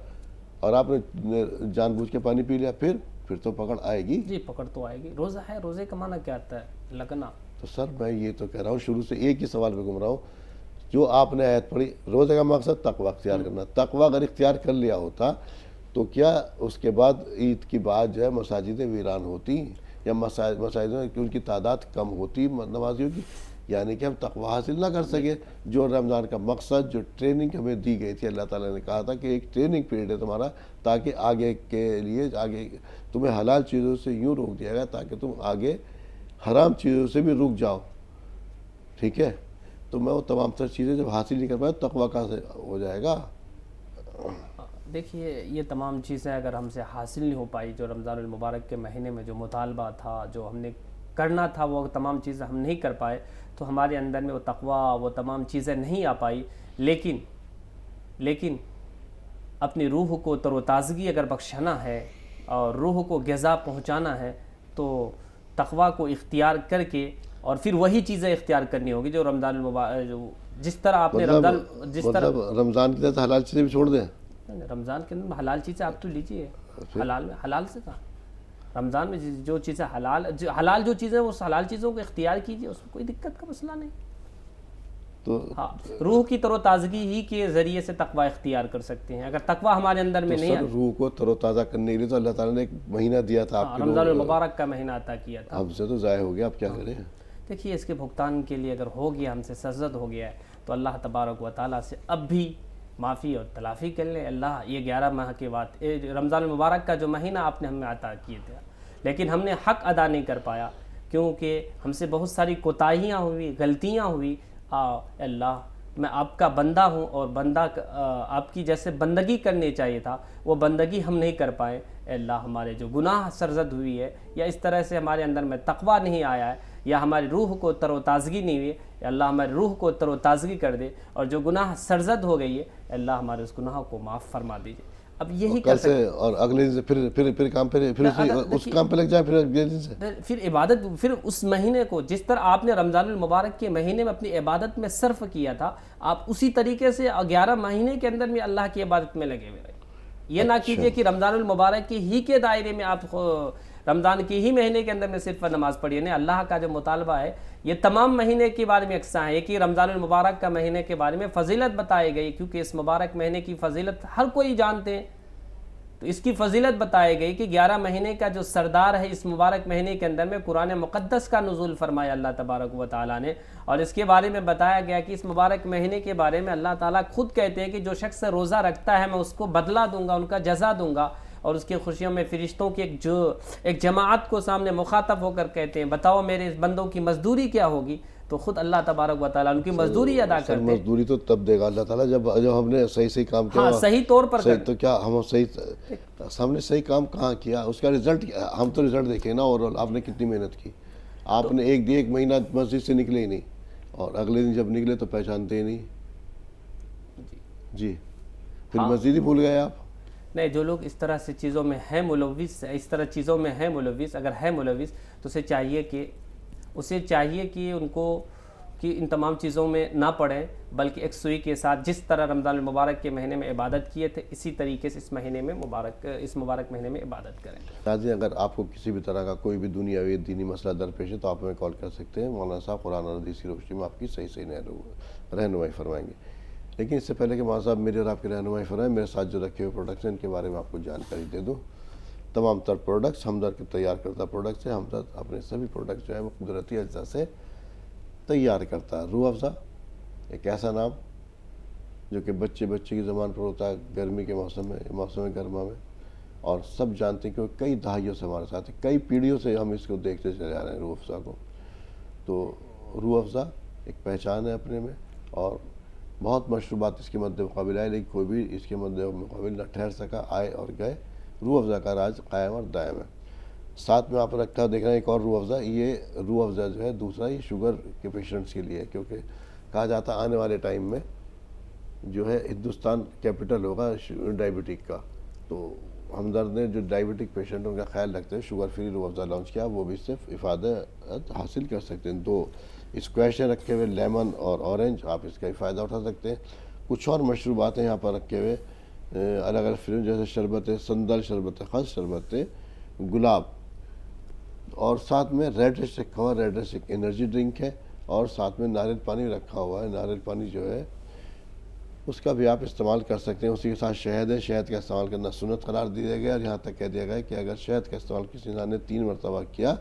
اور آپ نے جان بوجھ کے پانی پی لیا، پھر تو پکڑ آئے گی. جی پکڑ تو آئے گی. روزہ ہے، روزے کا معنی کیا آتا ہے؟ لگنا. تو سر میں یہ تو کہہ رہا ہوں شروع سے ایک ہی سوال پہ گھوم رہا ہوں. جو آپ نے آیت پڑھی روزے کا مقصد تقویٰ اختیار کرنا. تقویٰ اگر اختیار کر لیا ہوتا تو کیا اس کے بعد عید کی بعد جو ہے مساجدیں ویران ہوتی یا مساجدوں کی ان کی تعداد کم ہوتی نمازیوں کی؟ یعنی کہ ہم تقویٰ حاصل نہ کر سکے. جو رمضان کا مقصد، جو ٹریننگ ہمیں دی گئی تھی، اللہ تعالیٰ نے کہا تھا کہ ایک ٹریننگ پیریڈ ہے تمہارا تاکہ آگے کے لیے آگے تمہیں حلال چیزوں سے یوں روک دیا گیا تاکہ تم آگے حرام چیزوں سے بھی رک جاؤ. ٹھیک ہے، تو میں وہ تمام تر چیزیں جب حاصل نہیں کر پایا تقویٰ کہاں سے ہو جائے گا؟ دیکھیے یہ تمام چیزیں اگر ہم سے حاصل نہیں ہو پائی، جو رمضان المبارک کے مہینے میں جو مطالبہ تھا، جو ہم نے کرنا تھا، وہ تمام چیزیں ہم نہیں کر پائے تو ہمارے اندر میں وہ تقویٰ، وہ تمام چیزیں نہیں آ پائی. لیکن اپنی روح کو تر و تازگی اگر بخشانا ہے اور روح کو غذا پہنچانا ہے تو تقویٰ کو اختیار کر کے اور پھر وہی چیزیں اختیار کرنی ہوگی جو رمضان المبارک جس طرح آپ نے رمضان کی طرح حلال چیزیں بھی چھوڑ دیں. رمضان کے اندر حلال چیزیں آپ تو لیجیے، حلال سے کہا رمضان میں جو چیزیں حلال جو چیزیں وہ حلال چیزوں کو اختیار کیجیے، اس میں کوئی دقت کا مسئلہ نہیں. تو ہاں روح کی تر و تازگی ہی کے ذریعے سے تقویٰ اختیار کر سکتے ہیں. اگر تقویٰ ہمارے اندر میں نہیں ہے، روح کو تر و تازہ کرنے کے لیے تو اللہ تعالیٰ نے ایک مہینہ دیا تھا آپ کو، رمضان المبارک کا مہینہ عطا کیا تھا. ہم سے تو ضائع ہو گیا، اب کیا کریں؟ دیکھیے اس کے بھگتان کے لیے اگر ہو گیا، ہم سے سرزد ہو گیا ہے تو اللہ تبارک و تعالیٰ سے اب بھی معافی اور تلافی کر لیں. اللہ یہ 11 ماہ کے بعد رمضان المبارک کا جو مہینہ آپ نے ہمیں عطا کیے تھے لیکن ہم نے حق ادا نہیں کر پایا کیونکہ ہم سے بہت ساری کوتاہیاں ہوئی، غلطیاں ہوئی. اللہ میں آپ کا بندہ ہوں اور بندہ آپ کی جیسے بندگی کرنی چاہیے تھا وہ بندگی ہم نہیں کر پائے. اے اللہ ہمارے جو گناہ سرزد ہوئی ہے یا اس طرح سے ہمارے اندر میں تقویٰ نہیں آیا ہے یا ہماری روح کو تر و تازگی نہیں ہوئی ہے, اے اللہ ہماری روح کو تر و تازگی کر دے, اور جو گناہ سرزد ہو گئی ہے اے اللہ ہمارے اس گناہ کو معاف فرما دیجیے. اب یہی کل سے اور اگلے دن سے پھر کام پہ اس کام پہ لگ جائیں, پھر اگلے دن سے پھر عبادت, پھر اس مہینے کو جس طرح آپ نے رمضان المبارک کے مہینے میں اپنی عبادت میں صرف کیا تھا, آپ اسی طریقے سے 11 مہینے کے اندر میں اللہ کی عبادت میں لگے ہوئے رہے. یہ نہ کیجئے کہ رمضان المبارک کی ہی کے دائرے میں آپ رمضان کی ہی مہینے کے اندر میں صرف نماز پڑھیے. نہیں, اللہ کا جو مطالبہ ہے یہ تمام مہینے کے بارے میں یکساں ہے کہ رمضان المبارک کا مہینے کے بارے میں فضیلت بتائی گئی, کیونکہ اس مبارک مہینے کی فضیلت ہر کوئی جانتے ہیں. تو اس کی فضیلت بتائی گئی کہ 11 مہینے کا جو سردار ہے اس مبارک مہینے کے اندر میں قرآن مقدس کا نزول فرمایا اللہ تبارک و تعالیٰ نے, اور اس کے بارے میں بتایا گیا کہ اس مبارک مہینے کے بارے میں اللہ تعالیٰ خود کہتے ہیں کہ جو شخص روزہ رکھتا ہے میں اس کو بدلہ دوں گا, ان کا جزا دوں گا. اور اس کی خوشیوں میں فرشتوں کی ایک جماعت کو سامنے مخاطب ہو کر کہتے ہیں بتاؤ میرے اس بندوں کی مزدوری کیا ہوگی, تو خود اللہ تبارک و تعالیٰ ان کی مزدوری ادا کرتے ہیں. مزدوری تو تب دے گا اللہ تعالیٰ جب ہم نے صحیح کام کیا. ہاں, صحیح طور پر تو کیا ہم نے صحیح کام کہاں کیا, اس کا رزلٹ, ہم تو رزلٹ دیکھیں نا اوور آل آپ نے کتنی محنت کی. آپ نے ایک مہینہ مسجد سے نکلے ہی نہیں, اور اگلے دن جب نکلے تو پہچانتے ہی نہیں. جی, پھر مسجد ہی بھول گئے آپ. نہیں, جو لوگ اس طرح سے چیزوں میں ہیں ملوث, اس طرح چیزوں میں ہیں ملوث, اگر ہے ملوث تو اسے چاہیے کہ ان کو کہ ان تمام چیزوں میں نہ پڑیں, بلکہ ایک سوئی کے ساتھ جس طرح رمضان المبارک کے مہینے میں عبادت کیے تھے اسی طریقے سے اس مبارک مہینے میں عبادت کریں. ناظرین, اگر آپ کو کسی بھی طرح کا کوئی بھی دنیاوی دینی مسئلہ درپیش ہے تو آپ ہمیں کال کر سکتے ہیں. مولانا صاحب قرآن اور حدیث کی روشنی میں آپ کی صحیح رہنمائی فرمائیں گے. لیکن اس سے پہلے کہ مولانا صاحب میری اور آپ کی رہنمائی فرمائیں, میرے ساتھ جو رکھے ہوئے پروڈکٹس ہیں ان کے بارے میں آپ کو جانکاری دے دوں. تمام تر پروڈکٹس ہمدرد کے تیار کرتا پروڈکٹس ہیں. ہمدرد اپنے سبھی پروڈکٹس جو ہیں وہ قدرتی اجزاء سے تیار کرتا ہے. روح افزا ایک ایسا نام جو کہ بچے کی زبان پر ہوتا ہے گرمی کے موسم گرما میں, اور سب جانتے ہیں کہ وہ کئی دہائیوں سے ہمارے ساتھ ہے, کئی پیڑھیوں سے ہم اس کو دیکھتے چلے آ رہے ہیں روح افزا کو. تو روح افزا ایک پہچان ہے اپنے میں, اور بہت مشروبات اس کے مد مقابل آئے, لیکن کوئی بھی اس کے مد مقابل نہ ٹھہر سکا, آئے اور گئے. روح افزا کا راز قائم اور دائم ہے. ساتھ میں آپ رکھا دیکھ رہے ہیں ایک اور روح افزا. یہ روح افزا جو ہے دوسرا یہ شوگر کے پیشنٹس کے لیے ہے, کیونکہ کہا جاتا آنے والے ٹائم میں جو ہے ہندوستان کیپٹل ہوگا ڈائبٹک کا. تو ہمدرد نے جو ڈائبٹک پیشنٹ ان کا خیال رکھتے ہیں شوگر فری روح افزا لانچ کیا, وہ بھی صرف افادت حاصل کر سکتے ہیں. 2 اسکویش رکھے ہوئے, لیمن اور اورنج, آپ اس کا فائدہ اٹھا سکتے ہیں. کچھ اور مشروبات ہیں یہاں پر رکھے ہوئے الگ الگ فریم, جیسے شربت سندل, شربت خس, شربت گلاب, اور ساتھ میں ریڈ رکھا ہوا, ریڈ ایک انرجی ڈرنک ہے, اور ساتھ میں ناریل پانی رکھا ہوا ہے. ناریل پانی جو ہے اس کا بھی آپ استعمال کر سکتے ہیں. اسی کے ساتھ شہد ہے, شہد کا استعمال کرنا سنت قرار دیا گیا, اور یہاں تک کہہ دیا گیا کہ اگر شہد کا استعمال کسی انسان نے 3 مرتبہ کیا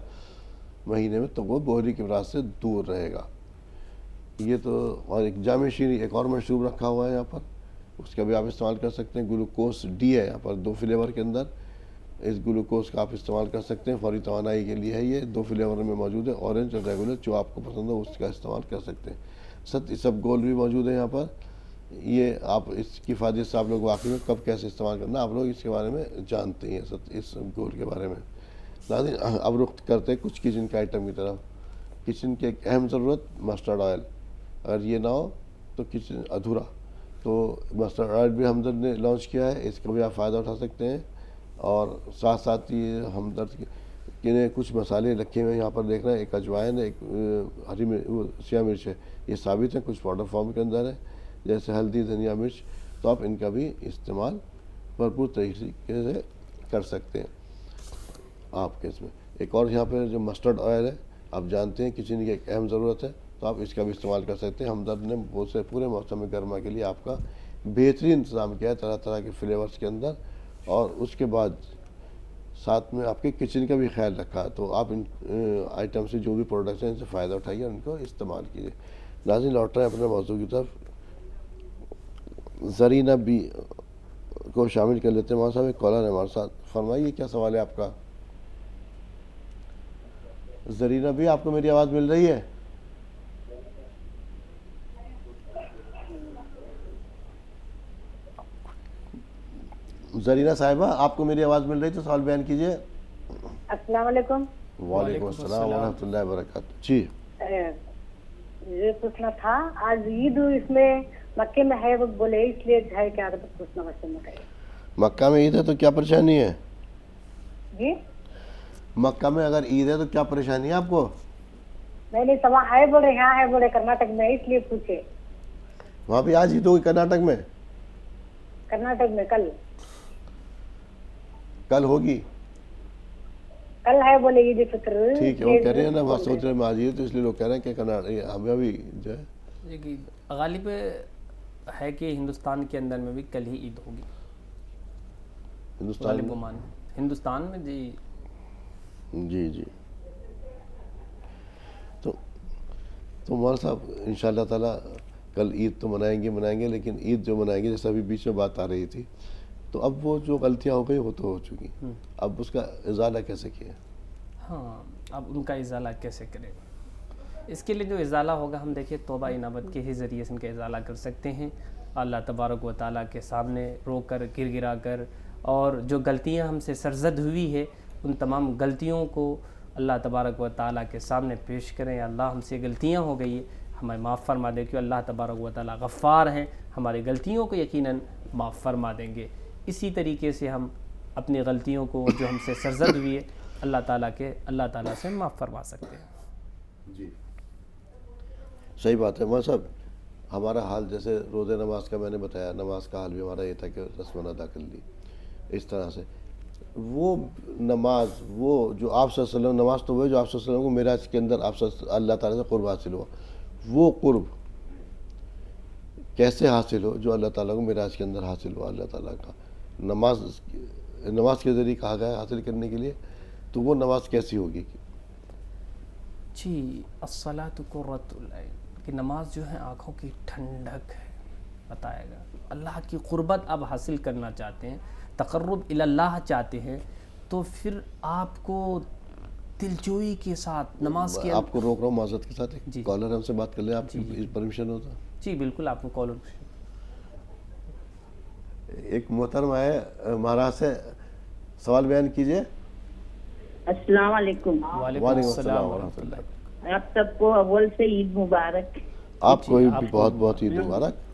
مہینے میں تو وہ بوہری کے امراض سے دور رہے گا. یہ تو, اور ایک جامع شیریں ایک اور مشروب رکھا ہوا ہے یہاں پر, اس کا بھی آپ استعمال کر سکتے ہیں. گلوکوز ڈی ہے یہاں پر 2 فلیور کے اندر, اس گلوکوز کا آپ استعمال کر سکتے ہیں. فوری توانائی کے لیے ہے, یہ 2 فلیور میں موجود ہے, اورنج اور ریگولر, جو آپ کو پسند ہو اس کا استعمال کر سکتے ہیں. سب گول بھی موجود ہے یہاں پر. یہ آپ اس کی فائدے سے آپ لوگ واقعی میں کب کیسے استعمال کرنا آپ لوگ اس کے بارے میں جانتے ہیں, اس گول کے بارے میں. ناظرین, اب رخ کرتے ہیں کچھ کچن کے آئٹم کی طرف. کچن کی ایک اہم ضرورت مسٹرڈ آئل, اگر یہ نہ ہو تو کچن ادھورا. تو مسٹرڈ آئل بھی ہمدرد نے لانچ کیا ہے, اس کا بھی آپ فائدہ اٹھا سکتے ہیں. اور ساتھ یہ ہمدرد کے کچھ مسالے رکھے ہوئے یہاں پر دیکھ رہے ہیں. ایک اجوائن ہے, ایک ہری سیاہ مرچ ہے, یہ ثابت ہے, کچھ پاؤڈر فارم کے اندر ہے جیسے ہلدی, دھنیا, مرچ. تو آپ ان کا بھی استعمال بھرپور طریقے سے کر سکتے ہیں آپ کے اس میں. ایک اور یہاں پہ جو مسٹرڈ آئل ہے, آپ جانتے ہیں کچن کی ایک اہم ضرورت ہے, تو آپ اس کا بھی استعمال کر سکتے ہیں. ہمدرد نے بہت سے پورے موسم گرما کے لیے آپ کا بہترین انتظام کیا ہے طرح طرح کے فلیورز کے اندر, اور اس کے بعد ساتھ میں آپ کے کچن کا بھی خیال رکھا. تو آپ ان آئٹم سے جو بھی پروڈکٹس ہیں ان سے فائدہ اٹھائیے, ان کو استعمال کیجیے. ناظرین, لوٹ رہے ہیں اپنے موضوع کی طرف. زرینہ بی کو شامل کر لیتے ہیں. وہاں صاحب ایک کالر ہے ہمارے ساتھ, فرمائیے کیا سوال ہے آپ کا. زرینہ بھی, آپ کو میری آواز مل رہی ہے؟ زرینہ صاحبہ آپ کو میری آواز مل رہی تو سوال بیان کیجیے. السلام علیکم. وعلیکم السلام ورحمۃ اللہ وبرکاتہ. جی یہ پوچھنا تھا آج عید اس میں مکے میں ہے وہ بولے اس لیے ہے کیا پوچھنا مجھے. مکہ میں عید ہے تو کیا پریشانی ہے؟ جی مکہ میں اگر عید ہے تو کیا پریشانی ہے آپ کو؟ نہیں سوا ہے بولے یہاں ہے بولے کرناٹک میں اس لیے پوچھے. وہاں پہ آج عید ہوگی کرناٹک میں؟ کرناٹک میں کل ہوگی. کل ہے بولے عید فطر. ٹھیک ہے وہ کہہ رہے ہیں نا وہاں سوچ رہے ہیں آج عید تو اس لیے لوگ کہہ رہے ہیں کہ کرناٹک ہمیں بھی جو ہے غالب ہے کہ ہندوستان کے اندر میں بھی کل ہی عید ہوگی. ہندوستان ہندوستان میں جی جی تو مولانا صاحب ان شاء اللہ تعالیٰ کل عید تو منائیں گے لیکن عید جو منائیں گے جیسے ابھی بیچ میں بات آ رہی تھی تو اب وہ جو غلطیاں ہو گئی وہ تو ہو چکی. اب اس کا ازالہ کیسے کیا؟ ہاں اب ان کا ازالہ کیسے کریں؟ اس کے لیے جو ازالہ ہوگا ہم دیکھیں توبہ انابت کے ہی ذریعے سے ان کا ازالہ کر سکتے ہیں. اللہ تبارک و تعالیٰ کے سامنے رو کر گر گرا کر اور جو غلطیاں ہم سے سرزد ہوئی ہے ان تمام غلطیوں کو اللہ تبارک و تعالیٰ کے سامنے پیش کریں. اللہ ہم سے غلطیاں ہو گئی ہمیں معاف فرما دے کہ اللہ تبارک و تعالیٰ غفار ہیں ہماری غلطیوں کو یقیناً معاف فرما دیں گے. اسی طریقے سے ہم اپنی غلطیوں کو جو ہم سے سرزد ہوئی ہے اللہ تعالیٰ سے معاف فرما سکتے ہیں. جی صحیح بات ہے مولانا صاحب. ہمارا حال جیسے روزہ نماز کا میں نے بتایا, نماز کا حال بھی ہمارا یہ تھا کہ رسم ادا کر لی. اس طرح سے وہ نماز وہ جو آپ صلی اللہ علیہ وسلم نماز تو وہ جو آپ صلی اللہ علیہ وسلم کو معراج کے اندر آپ اللہ تعالیٰ سے قرب حاصل ہوا, وہ قرب کیسے حاصل ہو جو اللہ تعالیٰ کو معراج کے اندر حاصل ہوا اللہ تعالیٰ کا نماز کے ذریعے کہا گیا حاصل کرنے کے لیے, تو وہ نماز کیسی ہوگی؟ جی الصلاۃ قرۃ العین کہ نماز جو ہے آنکھوں کی ٹھنڈک ہے. بتائے گا اللہ کی قربت آپ حاصل کرنا چاہتے ہیں, تقرب الی اللہ چاہتے ہیں, تو پھر آپ کو دلجوئی کے ساتھ نماز کے آپ کو روک رہا ہوں معذرت کے ساتھ, جی کالر ہم سے بات کر لیں, آپ کی پرمیشن ہوتا؟ جی بالکل آپ کو کالر. ایک محترم ہے مہاراشٹر سے, سوال بیان کیجئے. السلام علیکم. وعلیکم السلام ورحمۃ اللہ. آپ سب کو اول سے عید مبارک. آپ کو بھی بہت بہت عید مبارک.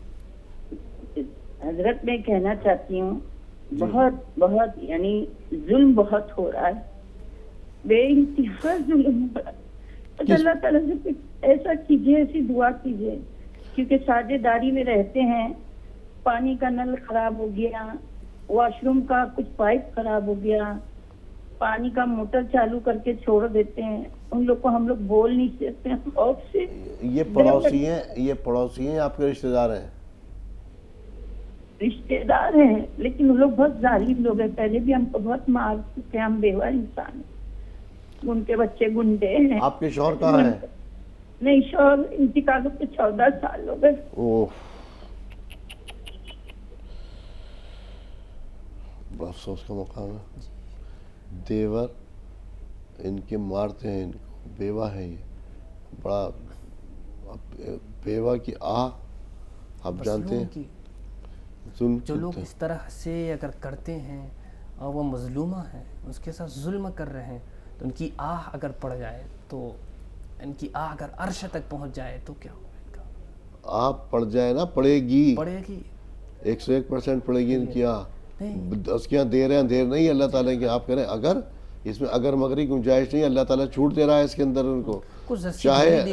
حضرت میں کہنا چاہتی ہوں بہت یعنی ظلم بہت ہو رہا ہے, بے انتہا ظلم ہو رہا ہے. اللہ تعالیٰ سے ایسا کیجیے, ایسی دعا کیجیے, کیونکہ ساجے داری میں رہتے ہیں, پانی کا نل خراب ہو گیا, واش روم کا کچھ پائپ خراب ہو گیا, پانی کا موٹر چالو کر کے چھوڑ دیتے ہیں. ان لوگ کو ہم لوگ بول نہیں سکتے ہیں خوف سے. یہ پڑوسی ہیں آپ کے رشتہ دار ہیں؟ رشتے دار ہیں لیکن وہ لوگ بہت ظالم لوگ ہیں. پہلے بھی ہم کو بہت مار چکے, ہم بیوہ انسان ہیں, ان کے بچے گنڈے ہیں. آپ کے شوہر کہاں ہیں؟ نہیں, شوہر انتقال کے 14 سال ہو گئے. افسوس کا مقام ہے. دیور ان کے مارتے ہیں, ان کو بیوہ ہیں, یہ بڑا بیوہ کی آپ جانتے ہیں جو لوگ اس طرح سے اگر کرتے ہیں اور وہ مظلومہ ہیں, اس کے ساتھ ظلم کر رہے ہیں, تو ان کی آہ اگر پڑ جائے, تو ان کی آہ اگر عرش تک پہنچ جائے تو کیا ہوگا ان کا؟ آہ پڑ جائے نا, پڑے گی 101% پڑے گی ان کی آہ. اس کے یہاں دیر ہے, دیر نہیں. اللہ تعالیٰ کی آپ کریں, اگر اس میں اگر مگر کی گنجائش نہیں, اللہ تعالیٰ چھوٹ دے رہا ہے اس کے اندر ان کو, چاہے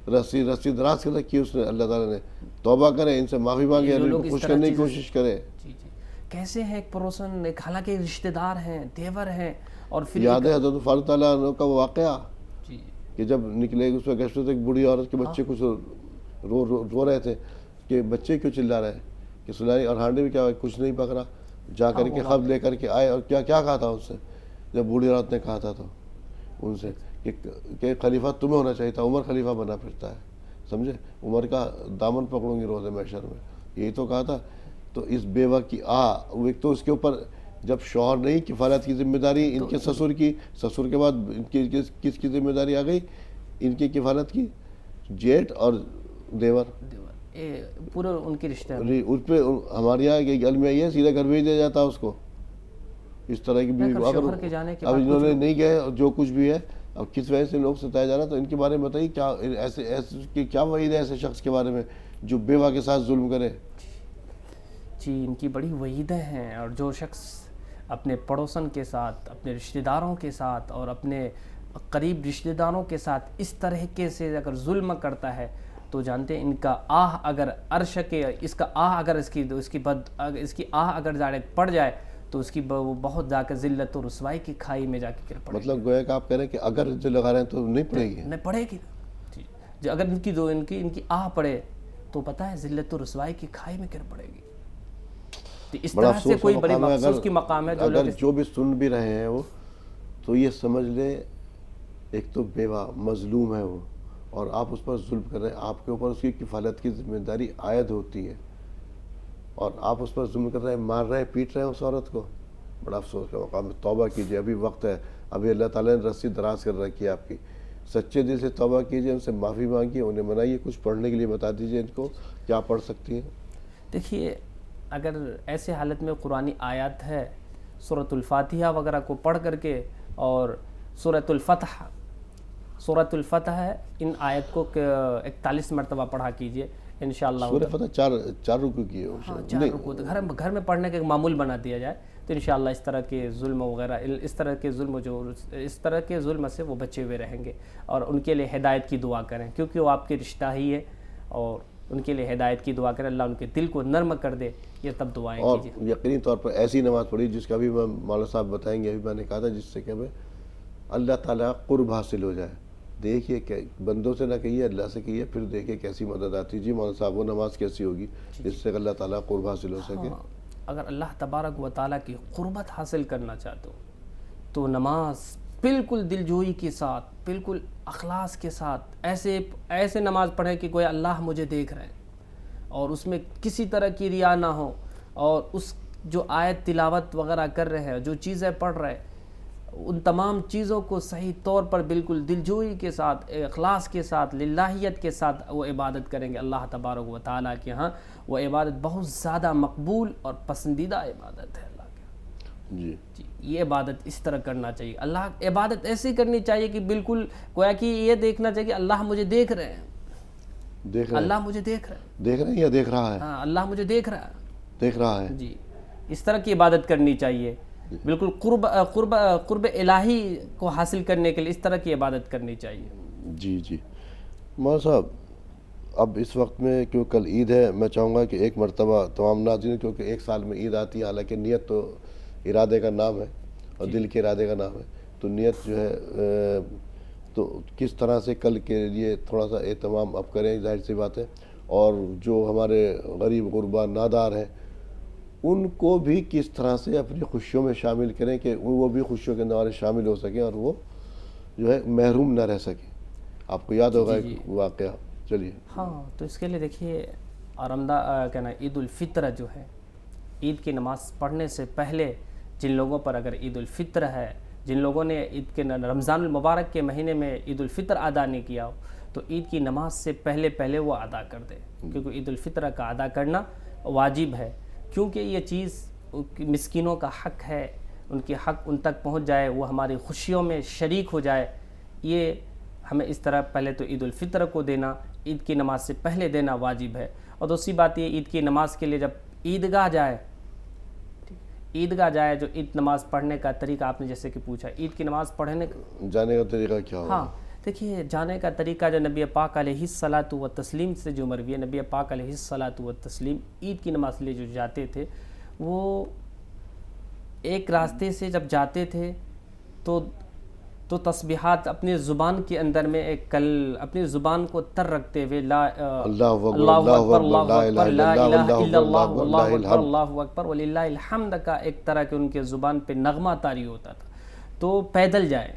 رسی دراز کر رکھی اس نے, اللہ تعالیٰ نے. توبہ کریں, ان سے معافی مانگے, ان کو خوش کرنے کی کوشش کریں. کیسے ہے ایک پڑوسن, حالانکہ رشتہ دار ہیں, دیور ہیں, اور پھر یاد ہے حضرت فاروق تعالیٰ عنہ کا وہ واقعہ کہ جب نکلے اس میں گشت ایک بوڑھی عورت کے بچے کچھ رو رہے تھے کہ بچے کیوں چلا رہے ہیں, کہ سنائی, اور ہانڈی میں کیا کچھ نہیں پکڑا, جا کر کے خط لے کر کے آئے, اور کیا کہا تھا ان سے, جب بوڑھی عورت نے کہا تھا تو ان سے کہ خلیفہ تمہیں ہونا چاہیے تھا, عمر خلیفہ بنا پھرتا ہے, سمجھے, عمر کا دامن پکڑوں گی روز محشر میں, یہی تو کہا تھا. تو اس بیوہ کی ایک تو اس کے اوپر جب شوہر نہیں, کفالت کی ذمہ داری ان کے سسر کی, سسر کے بعد ان کی کس کی ذمہ داری آ گئی, ان کی کفالت کی, جیٹ اور دیور. پورے ان کے رشتے میں اس پہ ہمارے یہاں کہ علم یہ ہے سیدھا گھر بھیج دیا جاتا ہے اس کو. اس طرح کی بھی شوہر کے جانے کے اب بعد انہوں نے نہیں گئے جو کچھ بھی ہے, اب کس وجہ سے لوگ ستایا جا رہا, تو ان کے بارے میں بتائیے کیا ایسے کیا وعید ہے ایسے شخص کے بارے میں جو بیوہ کے ساتھ ظلم کرے. جی ان کی بڑی وعیدیں ہیں, اور جو شخص اپنے پڑوسن کے ساتھ, اپنے رشتہ داروں کے ساتھ اور اپنے قریب رشتہ داروں کے ساتھ اس طریقے سے اگر ظلم کرتا ہے تو جانتے ہیں ان کا آہ اگر عرش کے اس کا آہ اگر اس کی آہ اگر ڈائریکٹ پڑ جائے تو اس کی وہ بہت جا کے ذلت و رسوائی کی کھائی میں جا کے گر پڑے گی. مطلب گویا کہ آپ کہہ رہے ہیں کہ اگر جو لگا رہے ہیں تو نہیں پڑے گی. نہیں پڑے گی جی. جو اگر ان کی آہ پڑے تو پتہ ہے ذلت و رسوائی کی کھائی میں گر پڑے گی. تو اس طرح سے کوئی بڑی مخصوص کی مقام ہے اگر جو بھی سن بھی رہے ہیں وہ تو یہ سمجھ لیں ایک تو بیوہ مظلوم ہے وہ, اور آپ اس پر ظلم کر رہے ہیں, آپ کے اوپر اس کی کفالت کی ذمہ داری عائد ہوتی ہے, اور آپ اس پر ظلم کر رہے ہیں, مار رہے ہیں, پیٹ رہے ہیں اس عورت کو. بڑا افسوس کا مقام ہے. توبہ کیجئے, ابھی وقت ہے, ابھی اللہ تعالیٰ نے رسی دراز کر رکھی ہے آپ کی. سچے دل سے توبہ کیجئے, ان سے معافی مانگیے, انہیں منائیے, کچھ پڑھنے کے لیے بتا دیجئے ان کو کیا پڑھ سکتی ہیں. دیکھیے اگر ایسے حالت میں قرآنی آیات ہے, سورۃ الفاتحہ وغیرہ کو پڑھ کر کے, اور سورۃ الفتح ہے, ان آیت کو 41 مرتبہ پڑھا کیجئے انشاءاللہ. سورۃ فتح چار رکوع کی ہے. ہاں 4 رکوع, گھر میں پڑھنے کا ایک معمول بنا دیا جائے تو انشاءاللہ اس طرح کے ظلم وغیرہ, اس طرح کے ظلم سے وہ بچے ہوئے رہیں گے. اور ان کے لیے ہدایت کی دعا کریں, کیونکہ وہ آپ کے رشتہ ہی ہے, اور ان کے لیے ہدایت کی دعا کریں, اللہ ان کے دل کو نرم کر دے, یہ تب دعائیں کیجیے. اور یقینی طور پر ایسی نماز پڑھی جس کا بھی مولانا صاحب بتائیں گے, ابھی میں نے کہا تھا, جس سے کہ ہمیں اللہ تعالیٰ قرب حاصل ہو جائے. دیکھیے کہ بندوں سے نہ کہیے, اللہ سے کہیے, پھر دیکھیے کیسی مدد آتی. جی مولانا صاحب, وہ نماز کیسی ہوگی جس سے اللہ تعالیٰ قرب حاصل ہو سکے؟ اگر اللہ تبارک و تعالیٰ کی قربت حاصل کرنا چاہتے ہو تو نماز بالکل دلجوئی کے ساتھ, بالکل اخلاص کے ساتھ ایسے نماز پڑھیں کہ گویا اللہ مجھے دیکھ رہے ہیں, اور اس میں کسی طرح کی ریا نہ ہو, اور اس جو آیت تلاوت وغیرہ کر رہے ہیں, جو چیزیں پڑھ رہے ہیں, ان تمام چیزوں کو صحیح طور پر بالکل دلجوئی کے ساتھ, اخلاص کے ساتھ, للہیت کے ساتھ وہ عبادت کریں گے. اللہ تبارک و تعالیٰ کے ہاں وہ عبادت بہت زیادہ مقبول اور پسندیدہ عبادت ہے اللہ کے. جی یہ عبادت اس طرح کرنا چاہیے. اللہ عبادت ایسی کرنی چاہیے کہ بالکل گویا کہ یہ دیکھنا چاہیے کہ اللہ مجھے دیکھ رہے ہیں, اللہ مجھے دیکھ رہے ہیں. دیکھ رہے ہیں یا دیکھ رہا ہے؟ ہاں, اللہ مجھے دیکھ رہا ہے. دیکھ رہا ہے. جی, اس طرح کی عبادت کرنی چاہیے. بالکل قرب الہی کو حاصل کرنے کے لیے اس طرح کی عبادت کرنی چاہیے. جی مولانا صاحب, اب اس وقت میں کیوں کل عید ہے, میں چاہوں گا کہ ایک مرتبہ تمام ناظرین, کیونکہ ایک سال میں عید آتی ہے, حالانکہ نیت تو ارادے کا نام ہے اور دل کے ارادے کا نام ہے, تو نیت جو ہے تو کس طرح سے کل کے لیے تھوڑا سا اہتمام اب کریں, ظاہر سی بات ہے. اور جو ہمارے غریب غربا نادار ہیں ان کو بھی کس طرح سے اپنی خوشیوں میں شامل کریں کہ وہ بھی خوشیوں کے اندر شامل ہو سکیں اور وہ جو ہے محروم نہ رہ سکیں. آپ کو یاد ہوگا ایک واقعہ, چلیے. ہاں, تو اس کے لیے دیکھیے عید الفطر جو ہے, عید کی نماز پڑھنے سے پہلے جن لوگوں پر اگر عید الفطر ہے, جن لوگوں نے عید کے رمضان المبارک کے مہینے میں عید الفطر ادا نہیں کیا ہو, تو عید کی نماز سے پہلے وہ ادا کر دے, کیونکہ عید الفطر کا ادا کرنا واجب ہے, کیونکہ یہ چیز مسکینوں کا حق ہے, ان کے حق ان تک پہنچ جائے, وہ ہماری خوشیوں میں شریک ہو جائے. یہ ہمیں اس طرح پہلے تو عید الفطر کو دینا, عید کی نماز سے پہلے دینا واجب ہے. اور دوسری بات یہ, عید کی نماز کے لیے جب عیدگاہ جائے جو عید نماز پڑھنے کا طریقہ آپ نے جیسے کہ پوچھا, عید کی نماز پڑھنے کا جانے کا طریقہ کیا ہوگا؟ ہاں, دیکھیے جانے کا طریقہ جو نبی پاک علیہ الصلاۃ والتسلیم سے جو مروی ہے, نبی پاک علیہ الصلاۃ والتسلیم عید کی نماز لیے جو جاتے تھے, وہ ایک راستے سے جب جاتے تھے تو تسبیحات اپنی زبان کے اندر میں اپنی زبان کو تر رکھتے ہوئے اللہ اکبر لا الہ الا اللہ اکبر وللہ الحمد کا ایک طرح کے ان کے زبان پہ نغمہ طاری ہوتا تھا. تو پیدل جائیں,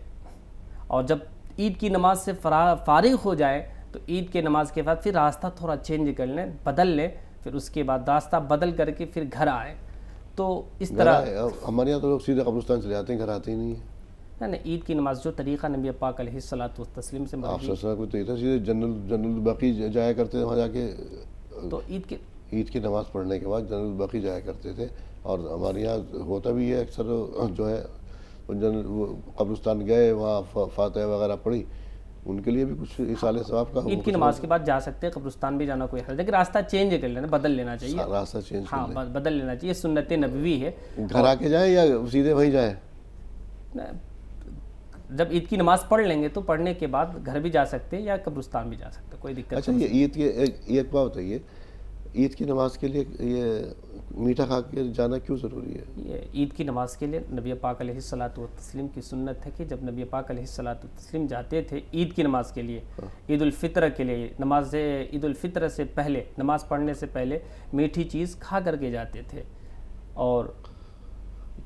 اور جب عید کی نماز سے فارغ ہو جائے تو عید کے نماز کے بعد پھر راستہ تھوڑا چینج کر لیں, بدل لیں, پھر اس کے بعد راستہ بدل کر کے پھر گھر آئیں. تو اس طرح ہمارے یہاں تو لوگ سیدھے قبرستان چلے جاتے ہیں, گھر آتے ہی نہیں ہیں. نہیں, عید کی نماز جو طریقہ نبی پاک علیہ الصلاۃ والتسلیم سے آپ سسرا کوئی تو سیدھے جنرل باقی جایا کرتے ہیں, وہاں جا کے تو عید کی نماز پڑھنے کے بعد جنرل باقی جایا کرتے تھے، اور ہمارے یہاں ہوتا بھی ہے اکثر جو ہے قبرستان گئے، وہاں فاتحہ وغیرہ پڑھی، ان کے لیے بھی کچھ اصال ثواب کا عید کی نماز کے بعد جا سکتے ہیں، قبرستان بھی جانا کوئی حرج، لیکن راستہ چینج کر لینا، بدل لینا چاہیے، راستہ چینج ہاں بدل لینا چاہیے، سنت نبوی ہے۔ گھر آ کے جائیں یا سیدھے وہیں جائیں؟ جب عید کی نماز پڑھ لیں گے تو پڑھنے کے بعد گھر بھی جا سکتے ہیں یا قبرستان بھی جا سکتے ہیں، کوئی دقت اچھا، یہ عید کے ایک بات بتائیے، عید کی نماز کے لیے یہ میٹھا کھا کے جانا کیوں ضروری ہے؟ یہ عید کی نماز کے لیے نبی پاک علیہ الصلوۃ والتسلیم کی سنت ہے کہ جب نبی پاک علیہ الصلوۃ والتسلیم جاتے تھے عید کی نماز کے لیے، عید الفطر کے لیے، عید الفطر سے پہلے، نماز پڑھنے سے پہلے میٹھی چیز کھا کر کے جاتے تھے۔ اور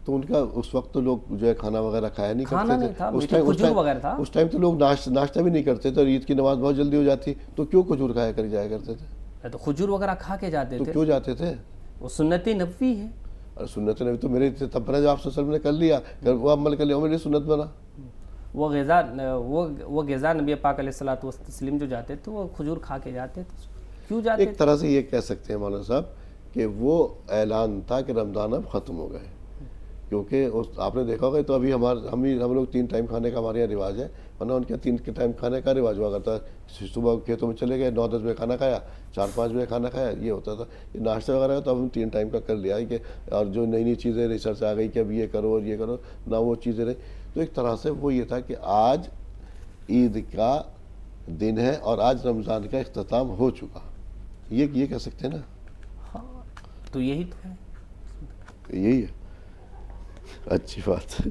تو ان کا اس وقت تو لوگ جو ہے کھانا وغیرہ کھایا نہیں کرتے کھانا نہیں تھا، میٹھے کھجور وغیرہ تھا، اس ٹائم تو لوگ ناشتہ بھی نہیں کرتے تھے، اور عید کی نماز بہت جلدی ہو جاتی، تو کیوں کھجور کھایا کر جایا کرتے تھے؟ تو کھجور وغیرہ کھا کے جاتے تو تھے، کیوں جاتے تھے؟ وہ سنت نبوی ہے۔ اور سنت نبی تو میرے تب پر جو آپ صلی اللہ علیہ وسلم نے کر لیا، وہ عمل کر لیا، وہ میری سنت بنا۔ وہ غذا نبی پاک علیہ الصلوۃ والتسلیم جو جاتے تھے وہ کھجور کھا کے جاتے تھے، کیوں جاتے ایک طرح سے یہ کہہ سکتے ہیں مولانا صاحب کہ وہ اعلان تھا کہ رمضان اب ختم ہو گئے، کیونکہ آپ نے دیکھا ہوگا تو ابھی ہم لوگ 3 ٹائم کھانے کا ہمارے یہاں رواج ہے، ورنہ ان کے 3 ٹائم کھانے کا رواج ہوا کرتا ہے۔ صبح کھیتوں میں چلے گئے، 9-10 بجے کھانا کھایا، 4-5 بجے کھانا کھایا، یہ ہوتا تھا۔ یہ ناشتہ وغیرہ تو اب ہم 3 ٹائم کا کر لیا ہے کہ، اور جو نئی چیزیں ریسرچ آ گئی کہ اب یہ کرو اور یہ کرو، نہ وہ چیزیں رہی، تو ایک طرح سے وہ یہ تھا کہ آج عید کا دن ہے اور آج رمضان کا اختتام ہو چکا، یہ کہہ سکتے ہیں نا؟ ہاں، تو یہی تو ہے، یہی ہے، اچھی بات ہے۔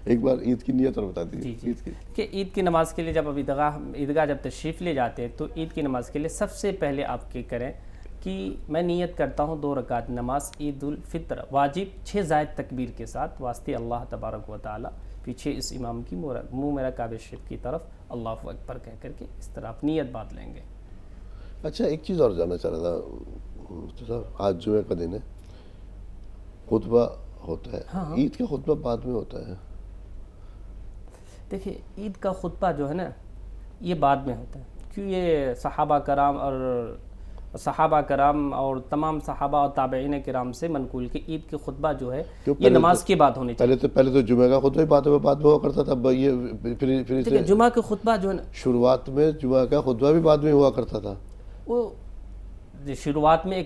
ایک بار عید کی نیت اور بتا دیجیے۔ جی کہ عید کی نماز کے لیے جب اب عیدگاہ جب تشریف لے جاتے ہیں تو عید کی نماز کے لیے سب سے پہلے آپ کیا کریں کہ میں نیت کرتا ہوں 2 رکعت نماز عید الفطر واجب 6 زائد تکبیر کے ساتھ واسطے اللہ تبارک و تعالی، پیچھے اس امام کی منہ میرا کعبہ شریف کی طرف اللہ اکبر کہہ کر کے اس طرح آپ نیت باندھ لیں گے۔ اچھا، ایک چیز اور جاننا چاہ رہا تھا، آج جمعہ کا دن ہے، خطبہ ہوتا ہے، عید کا خطبہ بعد میں ہوتا ہے؟ دیکھیں، عید کا خطبہ جو ہے نا یہ بعد میں ہوتا ہے، کیوں؟ یہ صحابہ کرام اور تمام صحابہ اور تابعین کرام سے منقول کہ عید کے خطبہ جو ہے یہ نماز کے بعد ہونے چاہیے۔ پہلے تو جمعہ کا خطبہ بعد میں ہوا کرتا تھا، یہ پھر جمعہ کے خطبہ جو ہے نا، شروعات میں جمعہ کا خطبہ بھی بعد میں ہوا کرتا تھا۔ وہ شروعات میں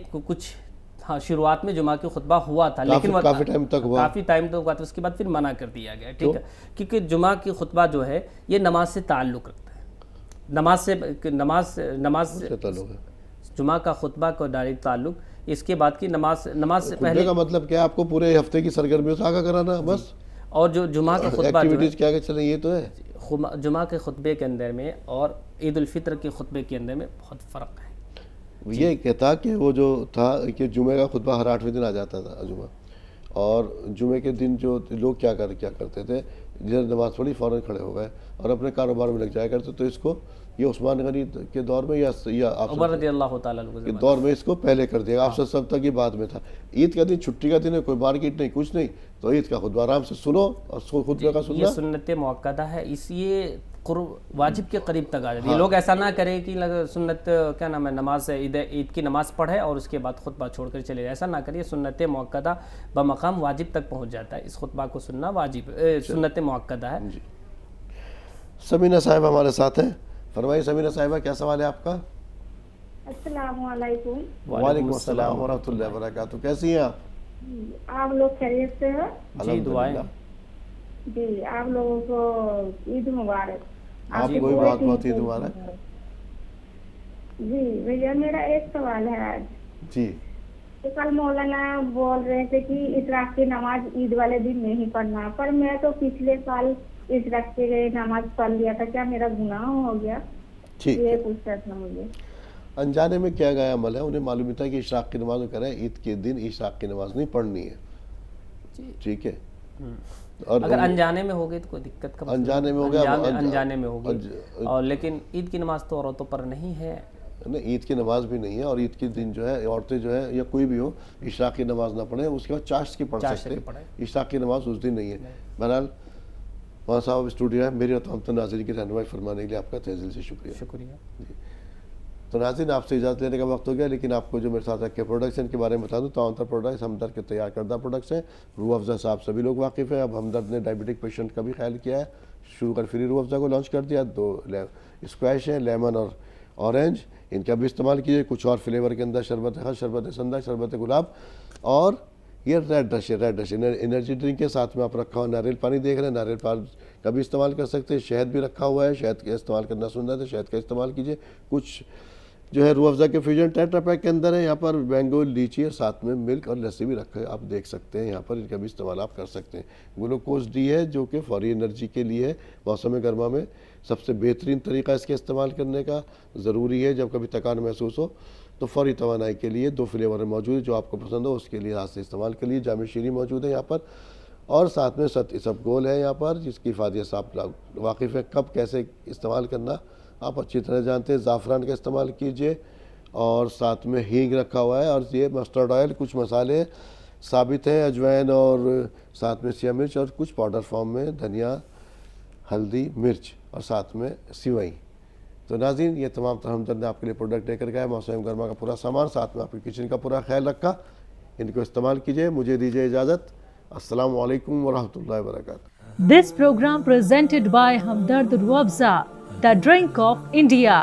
شروعات میں جمعہ کی خطبہ ہوا تھا، لیکن کافی ٹائم تک ہوا تھا، اس کے بعد پھر منع کر دیا گیا، ٹھیک ہے، کیونکہ جمعہ کی خطبہ جو ہے یہ نماز سے تعلق رکھتا ہے، نماز جمعہ کا خطبہ کو ڈائریکٹ تعلق، اس کے بعد کی نماز سے پہلے کا مطلب کیا؟ آپ کو پورے ہفتے کی سرگرمیوں سے آگاہ کرانا بس، اور جو جمعہ کا خطبہ ایکٹیویٹیز کیا چلیں، یہ تو ہے۔ جمعہ کے خطبے کے اندر میں اور عید الفطر کے خطبے کے اندر میں بہت فرق ہے۔ یہ کہتا کہ وہ جو تھا کہ جمعہ کا خطبہ ہر 8ویں دن آ جاتا تھا جمعہ، اور جمعے کے دن جو لوگ کیا کرتے تھے، جب نماز پڑھی فوراً کھڑے ہو گئے اور اپنے کاروبار میں لگ جایا کرتے، تو اس کو یہ عثمان غنی کے دور میں یا عمر رضی اللہ تعالیٰ کے دور میں اس کو پہلے کر دیا، آپ سب تک یہ بعد میں تھا۔ عید کا دن چھٹی کا دن ہے، کوئی مارکیٹ نہیں، کچھ نہیں، تو عید کا خطبہ آرام سے سنو، اور خطبہ کا سننا یہ سنت موقدہ ہے، اس یہ واجب کے قریب تک آ جاتی ہے۔ لوگ ایسا نہ کریں کہ سنت کیا نام ہے، نماز عید کی نماز پڑھے اور اس کے بعد خطبہ چھوڑ کر چلے جائے، ایسا نہ کریے۔ سنت موقدہ بمقام واجب تک پہنچ جاتا ہے، اس خطبہ کو سننا واجب سنت موقدہ ہے۔ سمینہ صاحبہ ہمارے ساتھ ہیں، فرمائیے سمینہ صاحبہ کیا سوال ہے آپ کا؟ السلام علیکم۔ وعلیکم السلام ورحمۃ اللہ وبرکاتہ، کیسی ہیں آپ لوگ خیریت سے ہو؟ جی دعائیں۔ جی آپ لوگوں کو عید مبارک۔ آپ کو بھی بہت بہت عید مبارک۔ جی بھیا میرا ایک سوال ہے آج۔ جی کل مولانا بول رہے تھے کہ اشراق کی نماز عید والے دن نہیں پڑھنا، پر میں تو پچھلے سال اشراق کی نماز پڑھ لیا تھا، کیا میرا گناہ ہو گیا؟ ٹھیک، یہ پوچھنا تھا مجھے۔ انجانے میں کیا گیا عمل ہے، انہیں معلوم تھا کہ اشراق کی نماز کریں، عید کے دن اشراق کی نماز نہیں پڑھنی ہے، ٹھیک ہے۔ اور اگر انجانے میں ہو گئی تو کوئی دقت کا انجانے میں ہو گیا، انجانے میں ہوگی، اور لیکن عید کی نماز تو عورتوں پر نہیں ہے، عید کی نماز بھی نہیں ہے، اور عید کے دن جو ہے عورتیں جو ہے یا کوئی بھی ہو اشراق کی نماز نہ پڑھیں، اس کے بعد چاشت کی پڑھ سکتے ہیں، اشراق کی نماز اس دن نہیں ہے۔ بہرحال وہاں صاحب اسٹوڈیو ہے، میری اور تمام ناظرین کی رہنمائی فرمانے کے لیے آپ کا تہہ دل سے شکریہ۔ شکریہ۔ تو ناظرین آپ سے اجازت لینے کا وقت ہو گیا، لیکن آپ کو جو میرے ساتھ رکھ کے پروڈکشن کے بارے میں بتا دوں، تمام پروڈکٹس ہمدرد کے تیار کردہ پروڈکٹس ہیں۔ روح افزا صاحب سبھی لوگ واقف ہیں، اب ہمدرد نے ڈائبٹک پیشنٹ کا بھی خیال کیا ہے، شوگر فری روح افزا کو لانچ کر دیا، 2 اسکویش ہیں، لیمن اور اورنج، ان کا بھی استعمال کیجیے، کچھ اور فلیور کے اندر شربت خس، شربت سندہ، شربت گلاب، اور یہ ریڈ رش انرجی ڈرنک کے ساتھ میں آپ رکھا ہوا ناریل پانی دیکھ رہے ہیں، ناریل پانی کا بھی استعمال کر سکتے ہیں، شہد بھی رکھا ہوا ہے، شہد کا استعمال کرنا سنت ہے، شہد کا استعمال کیجیے۔ کچھ جو ہے روح افزا کے فیوژن ٹیٹرا پیک کے اندر ہے، یہاں پر مینگو، لیچی اور ساتھ میں ملک اور لسی بھی رکھا ہے، آپ دیکھ سکتے ہیں، یہاں پر ان کا بھی استعمال آپ کر سکتے ہیں۔ گلوکوز ڈی ہے جو کہ فوری انرجی کے لیے موسم گرما میں سب سے بہترین طریقہ اس کے استعمال کرنے کا ضروری ہے، جب کبھی تکان محسوس ہو تو فوری توانائی کے لیے 2 فلیور موجود ہے، جو آپ کو پسند ہو اس کے لیے ہاتھ سے استعمال کے لیے۔ جامع شیریں موجود ہے یہاں پر، اور ساتھ میں سب گول ہے یہاں پر، جس کی افادیت آپ واقف ہے، کب کیسے استعمال کرنا آپ اچھی طرح جانتے ہیں۔ زعفران کا استعمال کیجئے، اور ساتھ میں ہینگ رکھا ہوا ہے، اور یہ مسٹرڈ آئل، کچھ مسالے ثابت ہیں، اجوائن اور ساتھ میں سیاہ مرچ، اور کچھ پاؤڈر فارم میں دھنیا، ہلدی، مرچ، اور ساتھ میں سیوئی۔ تو ناظرین، یہ تمام تر ہمدرد نے آپ کے لیے پروڈکٹ لے کر گیا ہے، موسم گرما کا پورا سامان، ساتھ میں آپ کی کچن کا پورا خیال رکھا، ان کو استعمال کیجئے۔ مجھے دیجئے اجازت، السلام علیکم ورحمۃ اللہ وبرکاتہ۔ This program presented by Hamdard Ruh Afza, the drink of India.